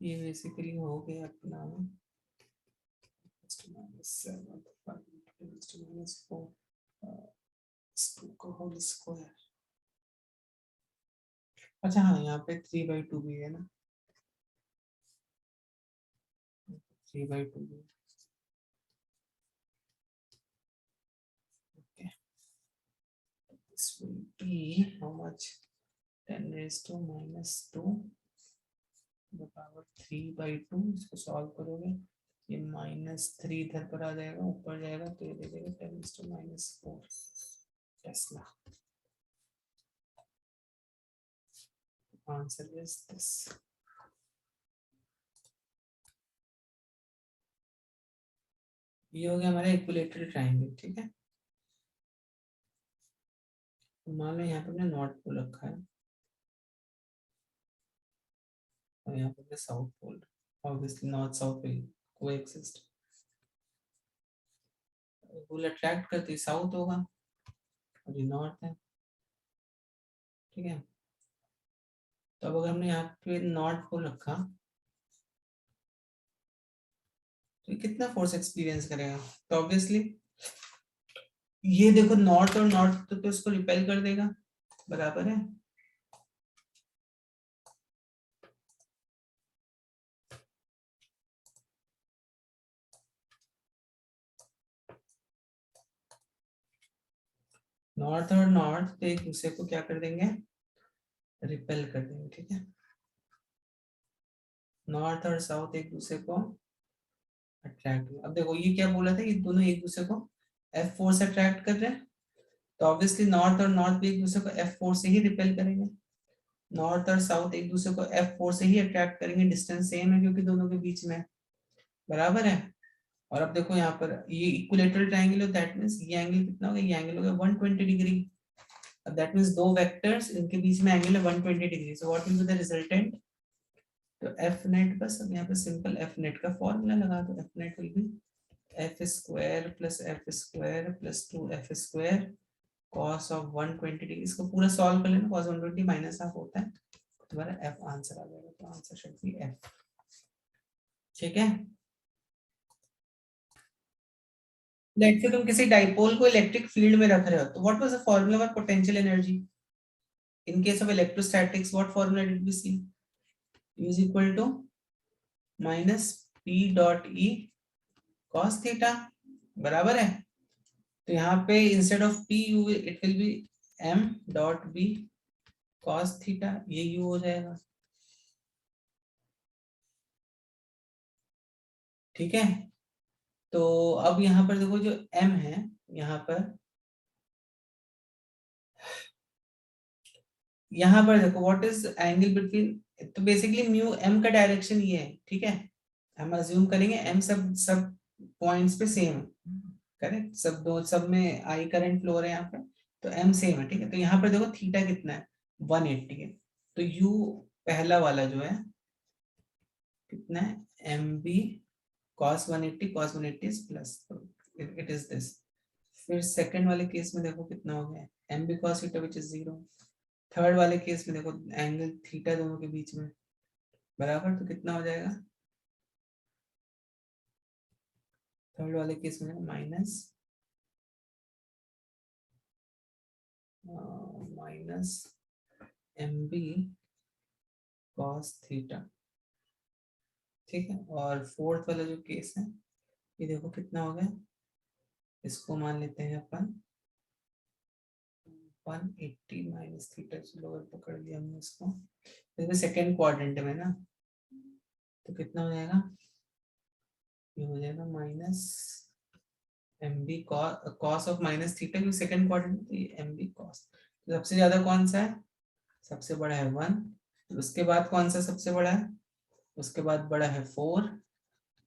ये बेसिकली हो गया अपना -4 अच्छा हाँ, यहाँ पे 3/2 भी है ना, 3/2 भी। Okay. This will be how much? 10⁻⁻2 the power 3/2। इसको सॉल्व करोगे ये -3 इधर पर आ जाएगा, ऊपर जाएगा तो ये दे देगा 10⁻⁻4 टेस्ला। Answer is this. ये हो गया हमारा इक्विलेटरल ट्रायंगल, ठीक है। तो मान लो यहाँ पे हमने नॉर्थ पोल रखा है और यहाँ पे south pole, obviously north south will coexist, pole attract करती साउथ होगा और ये नॉर्थ है, ठीक है। तो अब अगर हमने यहाँ पे नॉर्थ पोल रखा तो कितना फोर्स एक्सपीरियंस करेगा, तो ऑब्वियसली ये देखो नॉर्थ और नॉर्थ तो इसको रिपेल कर देगा, बराबर है। नॉर्थ और नॉर्थ एक दूसरे को क्या कर देंगे, रिपेल कर देंगे, ठीक है। नॉर्थ और साउथ एक दूसरे को अट्रैक्ट, अब देखो ये क्या बोला था, ये दोनों एक दूसरे को F4 से अट्रैक्ट कर रहे हैं, तो ऑब्वियसली नॉर्थ और नॉर्थ भी एक दूसरे को F4 से ही रिपेल करेंगे, नॉर्थ और साउथ एक दूसरे को F4 से ही अट्रैक्ट करेंगे, डिस्टेंस सेम है क्योंकि दोनों के बीच में, बराबर है। और अब देखो यहाँ पर ये इक्विलेटरल ट्रायंगल है, दैट मींस ये एंगल कितना होगा, ये एंगल होगा 120 डिग्री। अब दैट मींस दो वेक्टर्स इनके बीच में एंगल है 120 degree, so what will be the resultant, तो एफ नेट, बस अब यहाँ पे सिंपल एफ नेट का फॉर्मूला लगा दो, F net will be F square plus F square plus 2f square cos of 120 degree. इसको पूरा सॉल्व कर लेना, cos 120 माइनस हाफ होता है, तुम्हारा f आंसर आ जाएगा, तो आंसर शुड बी f, ठीक है। लेट्स से तुम किसी डाइपोल को इलेक्ट्रिक फील्ड में रख रहे हो, तो what was the formula for potential energy in case of electrostatics, what formula did we see, U is equal to minus P dot E cos theta, बराबर है। तो यहाँ पे instead of P U it will B M dot B cos theta, ये U हो जाएगा, ठीक है। तो अब यहाँ पर देखो जो M है, यहाँ पर देखो व्हाट इज एंगल बिटवीन, तो बेसिकली म्यू M का डायरेक्शन ये है, ठीक है। हम अज्यूम करेंगे M सब सब पॉइंट्स पे सेम है, करेक्ट, सब में आई करंट फ्लो है यहाँ पे, तो M सेम है, ठीक है। तो यहाँ पर देखो थीटा कितना है, 180 है, तो U पहला वाला जो है कितना है, MB cos 180 is plus, it is this. फिर सेकंड वाले केस में देखो कितना हो गया, MB cos theta which is 0। Third वाले केस में देखो एंगल थीटा दोनों के बीच में बराबर, तो कितना हो जाएगा, थर्ड वाले केस में माइनस MB cos थीटा, ठीक है। और फोर्थ वाला जो केस है, ये देखो कितना हो गया, इसको मान लेते हैं अपन 180 माइनस थीटा, चलो पकड़ लिया हमने इसको, इसमें सेकेंड क्वाड्रेंट में ना, तो कितना हो जाएगा, ये हो जाएगा minus MB cos of minus theta, क्योंकि सेकेंड क्वाड्रेंट, तो ये MB cos, तो सबसे ज्यादा कौन सा है, सबसे बड़ा है 1, उसके बाद कौन सा सबसे बड़ा है, उसके बाद बड़ा है 4,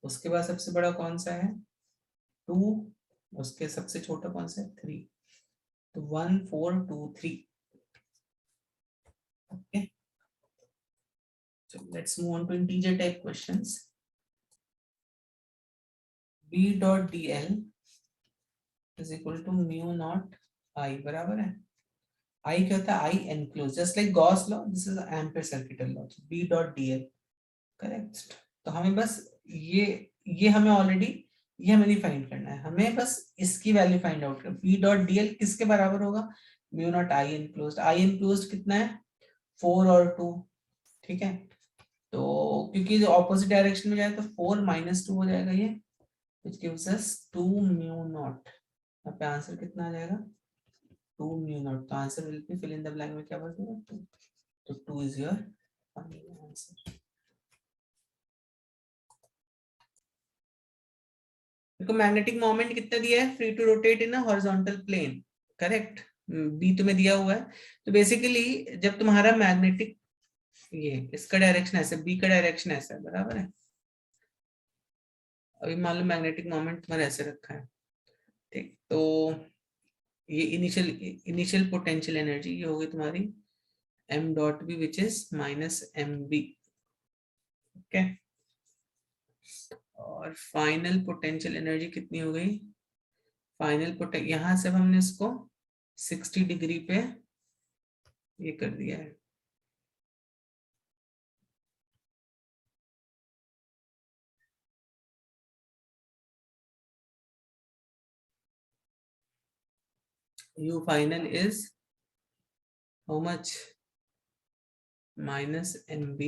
उसके बाद सबसे बड़ा कौन सा है 2, उसके सबसे छोटा कौन सा है 3, तो 1 4 2 3, okay. So let's move on to integer type questions. B dot dl is equal to mu naught I, बराबर है। आई क्या होता है? I enclose, just like Gauss law, this is Ampere circuital law, B dot D L, correct. तो हमें बस ये हमें ऑलरेडी, ये हमें नहीं फाइंड करना है, हमें बस इसकी वैल्यू फाइंड आउट करना। बी डॉट डी एल किसके बराबर होगा? म्यू नॉट आई एनक्लोज। आई एनक्लोज कितना है? 4 और 2, ठीक है। तो क्योंकि जो ऑपोजिट डायरेक्शन में जाए तो 4 माइनस 2 हो जाएगा ये, which gives us 2 mu naught। यहाँ पे आंसर कितना आ जाएगा? 2 mu naught। तो answer will be, fill in the blank में क्या भर दूंगा? 2। तो 2 इज योर फाइनल आंसर। देखो मैग्नेटिक मोमेंट कितना दिया है? Free to rotate in a horizontal plane, correct. B तुम्हें दिया हुआ है। तो बेसिकली जब तुम्हारा मैग्नेटिक, ये इसका डायरेक्शन ऐसा, बी का डायरेक्शन ऐसा है, बराबर है। अभी मान लो मैग्नेटिक मोमेंट तुम्हारा ऐसे रखा है, ठीक। तो ये इनिशियल पोटेंशियल एनर्जी ये होगी तुम्हारी m dot B which is minus M B, okay. और फाइनल पोटेंशियल एनर्जी कितनी हो गई? फाइनल पोटेंशियल यहां से हमने इसको 60 डिग्री पे ये कर दिया है, u final is how much? minus mb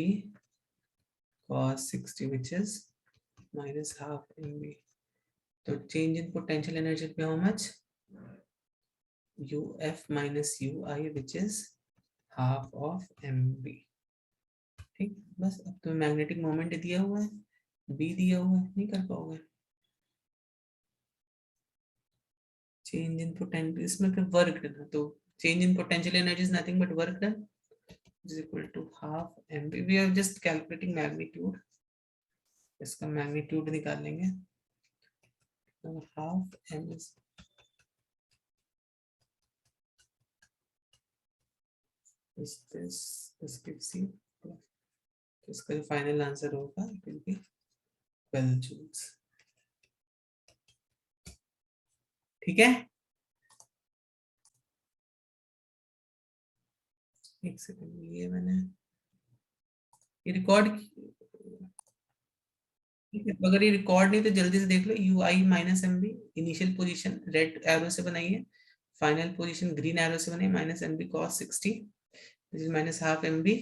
cos 60 which is minus half mb। तो change in potential energy पे how much? uf minus ui which is half of mb, ठीक। बस अब तो मैग्नेटिक मोमेंट दिया हुआ है, बी दिया हुआ है, नहीं कर पाओगे। चेंज इन पोटेंशियल, इसमें फिर वर्क डन, तो change in potential energy is nothing but work done is equal to half mb। We are just calculating magnitude, इसका मैग्नीट्यूड निकाल लेंगे। तो half m is this gives you, तो इसका जो फाइनल आंसर होगा इट विल बी 12 जूल्स, ठीक है। एक सेकंड, ये मैंने ये रिकॉर्ड, ठीक है। तो अगर ये रिकॉर्ड नहीं तो जल्दी से देख लो, U I minus M B, initial position red arrow से बनाई है, फाइनल पोजीशन ग्रीन एरो से बनाई, minus M B cos 60 which is minus half M B.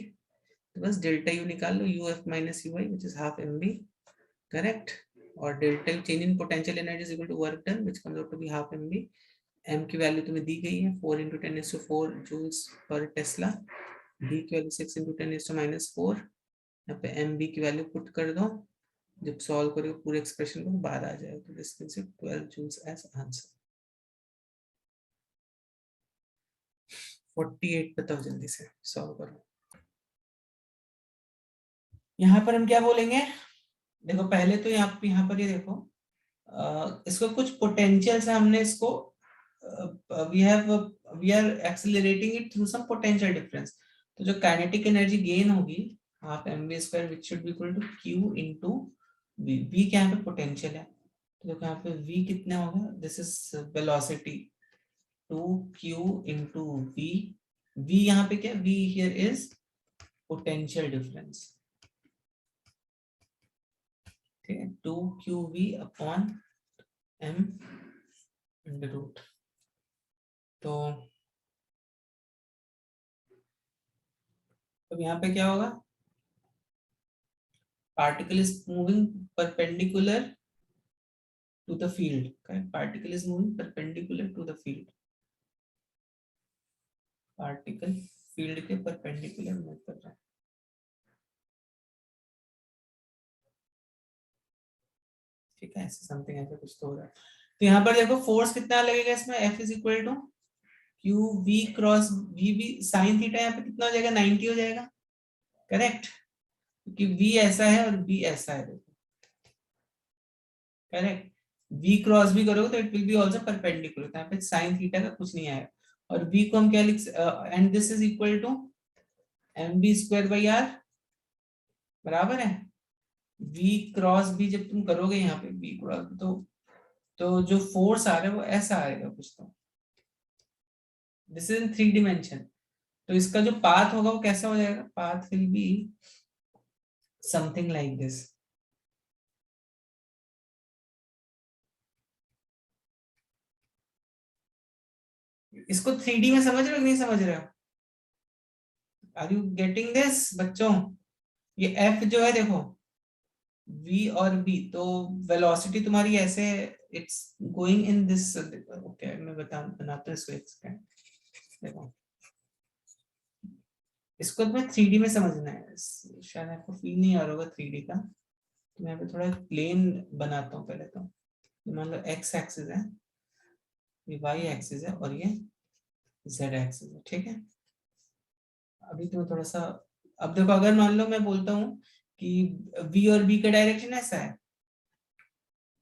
तो बस डेल्टा यू निकाल लो, U F minus U I which is half M B, correct. और delta U change in potential energy is equal to work done which comes out to be half M B. M की वैल्यू तुम्हें दी गई है 4 × 10⁴ जूल्स पर टेस्ला, डी की वैल्यू 6 × 10⁻⁴। यहाँ पे एम बी की वैल्यू पुट कर दो, जब सॉल्व करोगे पूरे एक्सप्रेशन को बाहर आ जाएगा, तो this gives you 12 joules as answer. 48 बताओ, जल्दी से सॉल्व करो। यहाँ पर हम क्या बोलेंगे? देखो पहले तो यहाँ पर ये देखो, इसको कुछ पोटेंशियल से हमने इसको we are accelerating it through some potential difference. तो जो काइनेटिक एनर्जी गेन होगी half mv² which should be equal to q into v। v क्या यहाँ पे पोटेंशियल है, तो देखो यहाँ पे v कितना होगा? This is velocity 2q into v। v यहाँ पे क्या? v here is potential difference, ठीक है। 2qv upon m under root. तो अब यहाँ पे क्या होगा? particle is moving perpendicular to the field, correct? Particle is moving perpendicular to the field, particle field के perpendicular मूव कर रहा है, ठीक है। ऐसे समथिंग ऐसा कुछ तो हो रहा है। तो यहाँ पर देखो फोर्स कितना लगेगा इसमें, F is equal to q we cross v B sine theta, यहाँ पे कितना हो जाएगा? 90 हो जाएगा, करेक्ट। क्योंकि V ऐसा है और B ऐसा है, देखो, करेक्ट। V क्रॉस भी करोगे तो it will be also perpendicular, यहाँ पे साइन थीटा का कुछ नहीं आएगा। और V को हम क्या लिख, and this is equal to mv²/r, बराबर है। V क्रॉस भी जब तुम करोगे यहाँ पे V क्रॉस, तो तो जो फोर्स आ रहा है वो ऐसा आएगा कुछ, तो दिस इज इन 3 dimension। तो इसका जो पाथ होगा वो कैसा हो जाएगा, path will be something like this. इसको 3D में समझ रहे हो नहीं समझ रहे हो? आर यू गेटिंग दिस बच्चों? ये F जो है देखो, V और B, तो वेलोसिटी तुम्हारी ऐसे, it's going in this. Okay मैं बनाता हूँ इसको एक सेकंड। देखो इसको तुम्हें 3D में समझना है, शायद आपको फील नहीं आ रहा होगा 3D का। तो मैं यहाँ पे थोड़ा प्लेन बनाता हूँ पहले तो। मान लो x एक्सिस है, ये y एक्सिस है और ये z एक्सिस है, ठीक है। अभी तो थोड़ा सा, अब देखो अगर मान लो मैं बोलता हूँ कि v और b का डायरेक्शन ऐसा है,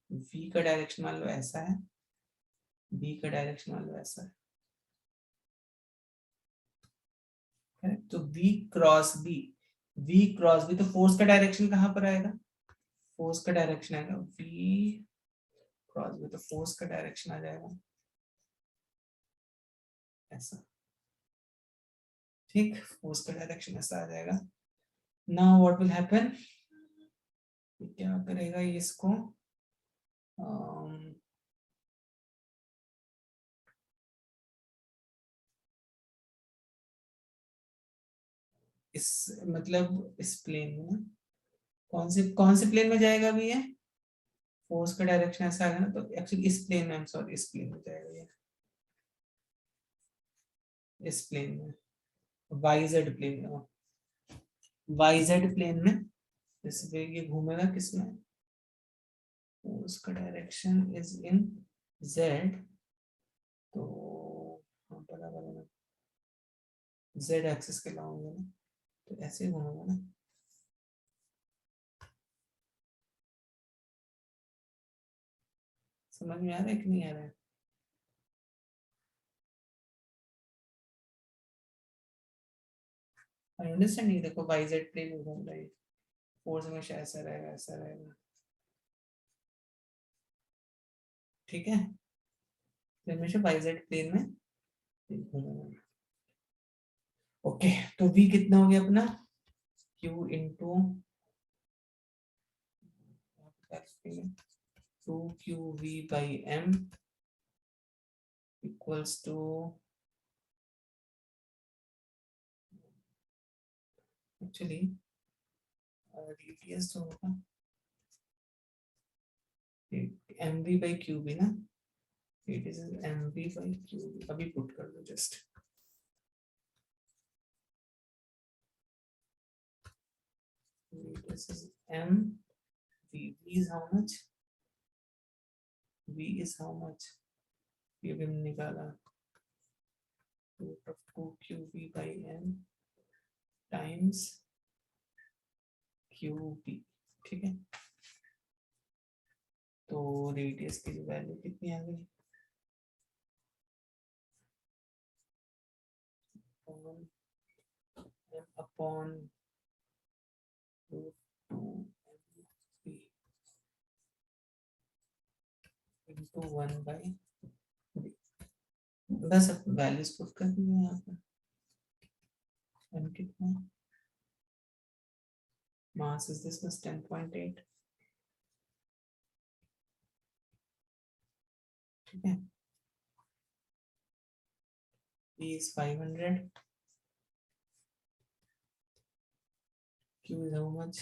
v का डायरेक्शन मान लो ऐसा है, b का डायरेक्शन मान लो ऐसा है, तो v cross b, v cross b, तो फोर्स का डायरेक्शन कहाँ पर आएगा, फोर्स का डायरेक्शन आएगा v क्रॉस b, तो फोर्स का डायरेक्शन आ जाएगा ऐसा, ठीक, फोर्स का डायरेक्शन ऐसा आ जाएगा। नाउ व्हाट विल हैपन, क्या करेगा ये इसको, इस मतलब इस प्लेन में ना, कौन से प्लेन में जाएगा अभी ये, फोर्स का डायरेक्शन ऐसा आएगा ना, तो एक्चुअली इस प्लेन में, सॉरी इस प्लेन में जाएगा ये, इस प्लेन में, वाईजेड प्लेन में, वाईजेड प्लेन में जैसे ये घूमेगा किसमें, फोर्स का डायरेक्शन इज इन जेड, तो हाँ बराबर है ना, जेड एक्सिस के लाऊंगा ना, तो ऐसे ही घूमेगा ना। समझ में आ रहा है कि नहीं आ रहा है? अंडरस्टैंडिंग, देखो वाईजेड प्लेन में घूम रहा है, फोर्स हमेशा ऐसा रहेगा ऐसा रहेगा, ठीक है, तो हमेशा वाईजेड प्लेन में घूमेगा। ओके, तो v कितना हो गया अपना, q into 2qv/m equals to, actually radius तो होगा mv/qb ना, इट इज mv/qb, अभी पुट कर दो just, this is m, v is how much, v is how much, ये भी हमने निकाला, root of 2qv/m times qb, ठीक है। तो रेडियस की वैल्यू कितनी आ गई, अपॉन रूट 2 इंटू 1/, बस अब वैल्यूज पुट कर दी है यहाँ पर। m कितना, मास इज दिस was 10.8, ठीक है, p is 500, q is how much,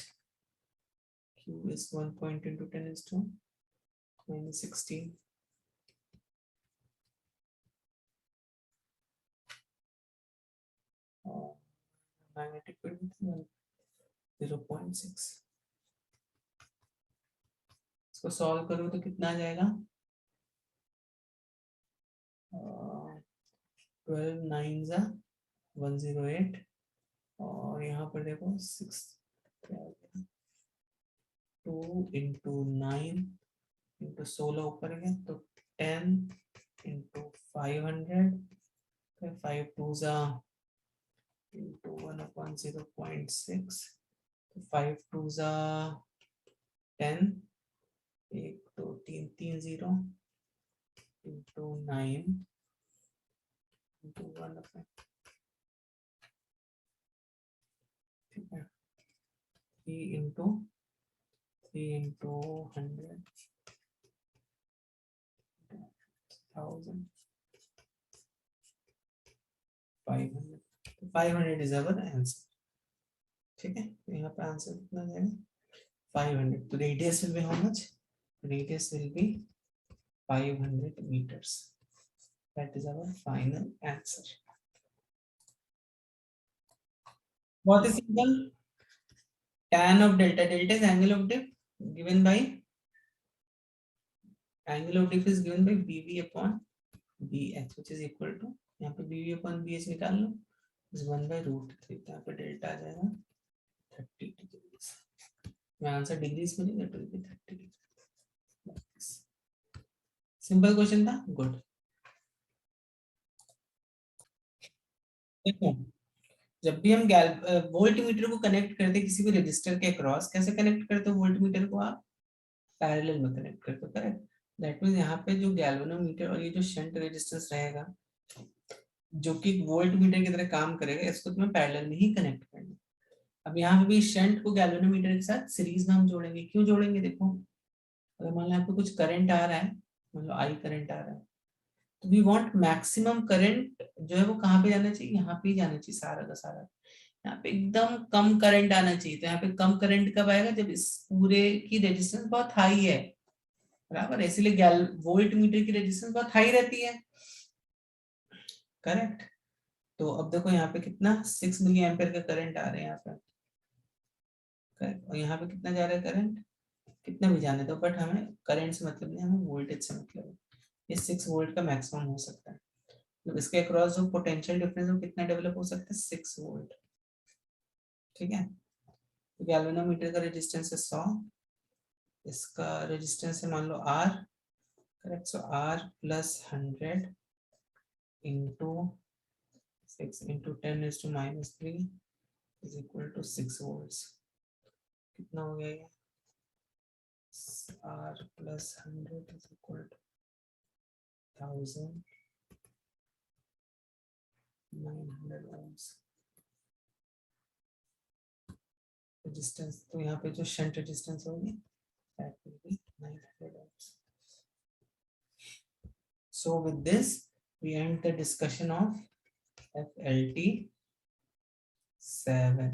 q is 1 point into 10 is to minus 16, magnetic field 0.6, इसको सॉल्व करो तो कितना आ जाएगा, 12 9 जा 108, और यहाँ पर देखो 6, 2 इंटू 9 इंटू 16 ऊपर गया तो 10 इंटू 500, फिर 5 2 जा इंटू 1/0.6, तो 5 2 जा 10, 1 2 3 3 0, into 9 into 1 अपॉन, ठीक है, 3 into 100 1000 500, 500 इज अवर आंसर, ठीक है। तो यहाँ पे आंसर कितना जाएगा 500। तो radius will B how much, radius will B 500 meters. That is our final answer. What is simple? Tan of delta, delta is angle of dip given by, angle of dip is given by BV upon BH, which is equal to, यहाँ पे BV upon BH निकाल लो, is 1 by root 3, तो यहाँ पे डेल्टा आ जाएगा 30 degrees, मैं आंसर डिग्रीज में नहीं, that will be 30 degrees. Simple question था, गुड। देखो जब भी हम वोल्ट मीटर को कनेक्ट करते किसी भी रजिस्टर के अक्रॉस, कैसे कनेक्ट करते हो वोल्ट मीटर को आप, पैरेलल में कनेक्ट करते हो, करेक्ट। दैट मींस यहाँ पे जो गैल्वेनोमीटर और ये जो शंट रेजिस्टेंस रहेगा जो कि वोल्ट मीटर की तरह काम करेगा, इसको तुम्हें पैरेलल में ही कनेक्ट करना। अब यहाँ पे भी शंट को गैल्वेनोमीटर के साथ सीरीज में हम जोड़ेंगे। क्यों जोड़ेंगे, देखो अगर मान लो यहाँ पे कुछ करंट आ रहा है, मान लो आई करंट आ रहा है, तो वी वांट मैक्सिमम करंट जो है वो कहाँ पे जाना चाहिए, यहाँ पे ही जाना चाहिए सारा का सारा। यहाँ पे एकदम कम करंट आना चाहिए, तो यहाँ पे कम करंट कब आएगा, जब इस पूरे की रेजिस्टेंस बहुत हाई है, बराबर है, इसीलिए वोल्ट मीटर की रेजिस्टेंस बहुत हाई रहती है, करेक्ट। तो अब देखो यहाँ पे कितना 6 मिली एम्पियर का करंट आ रहा है यहाँ पे, करेक्ट, और यहाँ पे कितना जा रहा है करंट, कितना भी जाने दो, बट हमें करंट से मतलब नहीं, हमें वोल्टेज से मतलब है। ये 6 वोल्ट का मैक्सिमम हो सकता है, तो इसके अक्रॉस जो पोटेंशियल डिफरेंस है कितना डेवलप हो सकता है, 6 वोल्ट, ठीक है। तो गैल्वेनोमीटर का रेजिस्टेंस है 100, इसका रेजिस्टेंस है मान लो R, correct. So R plus 100 into 6 into 10⁻³ is equal to 6 volts. कितना हो गया ये, R plus 100 is equal to 1900 ohms resistance. तो यहाँ पे जो शंट रेजिस्टेंस होगी that will be 900 ohms. So with this we end the discussion of FLT 7.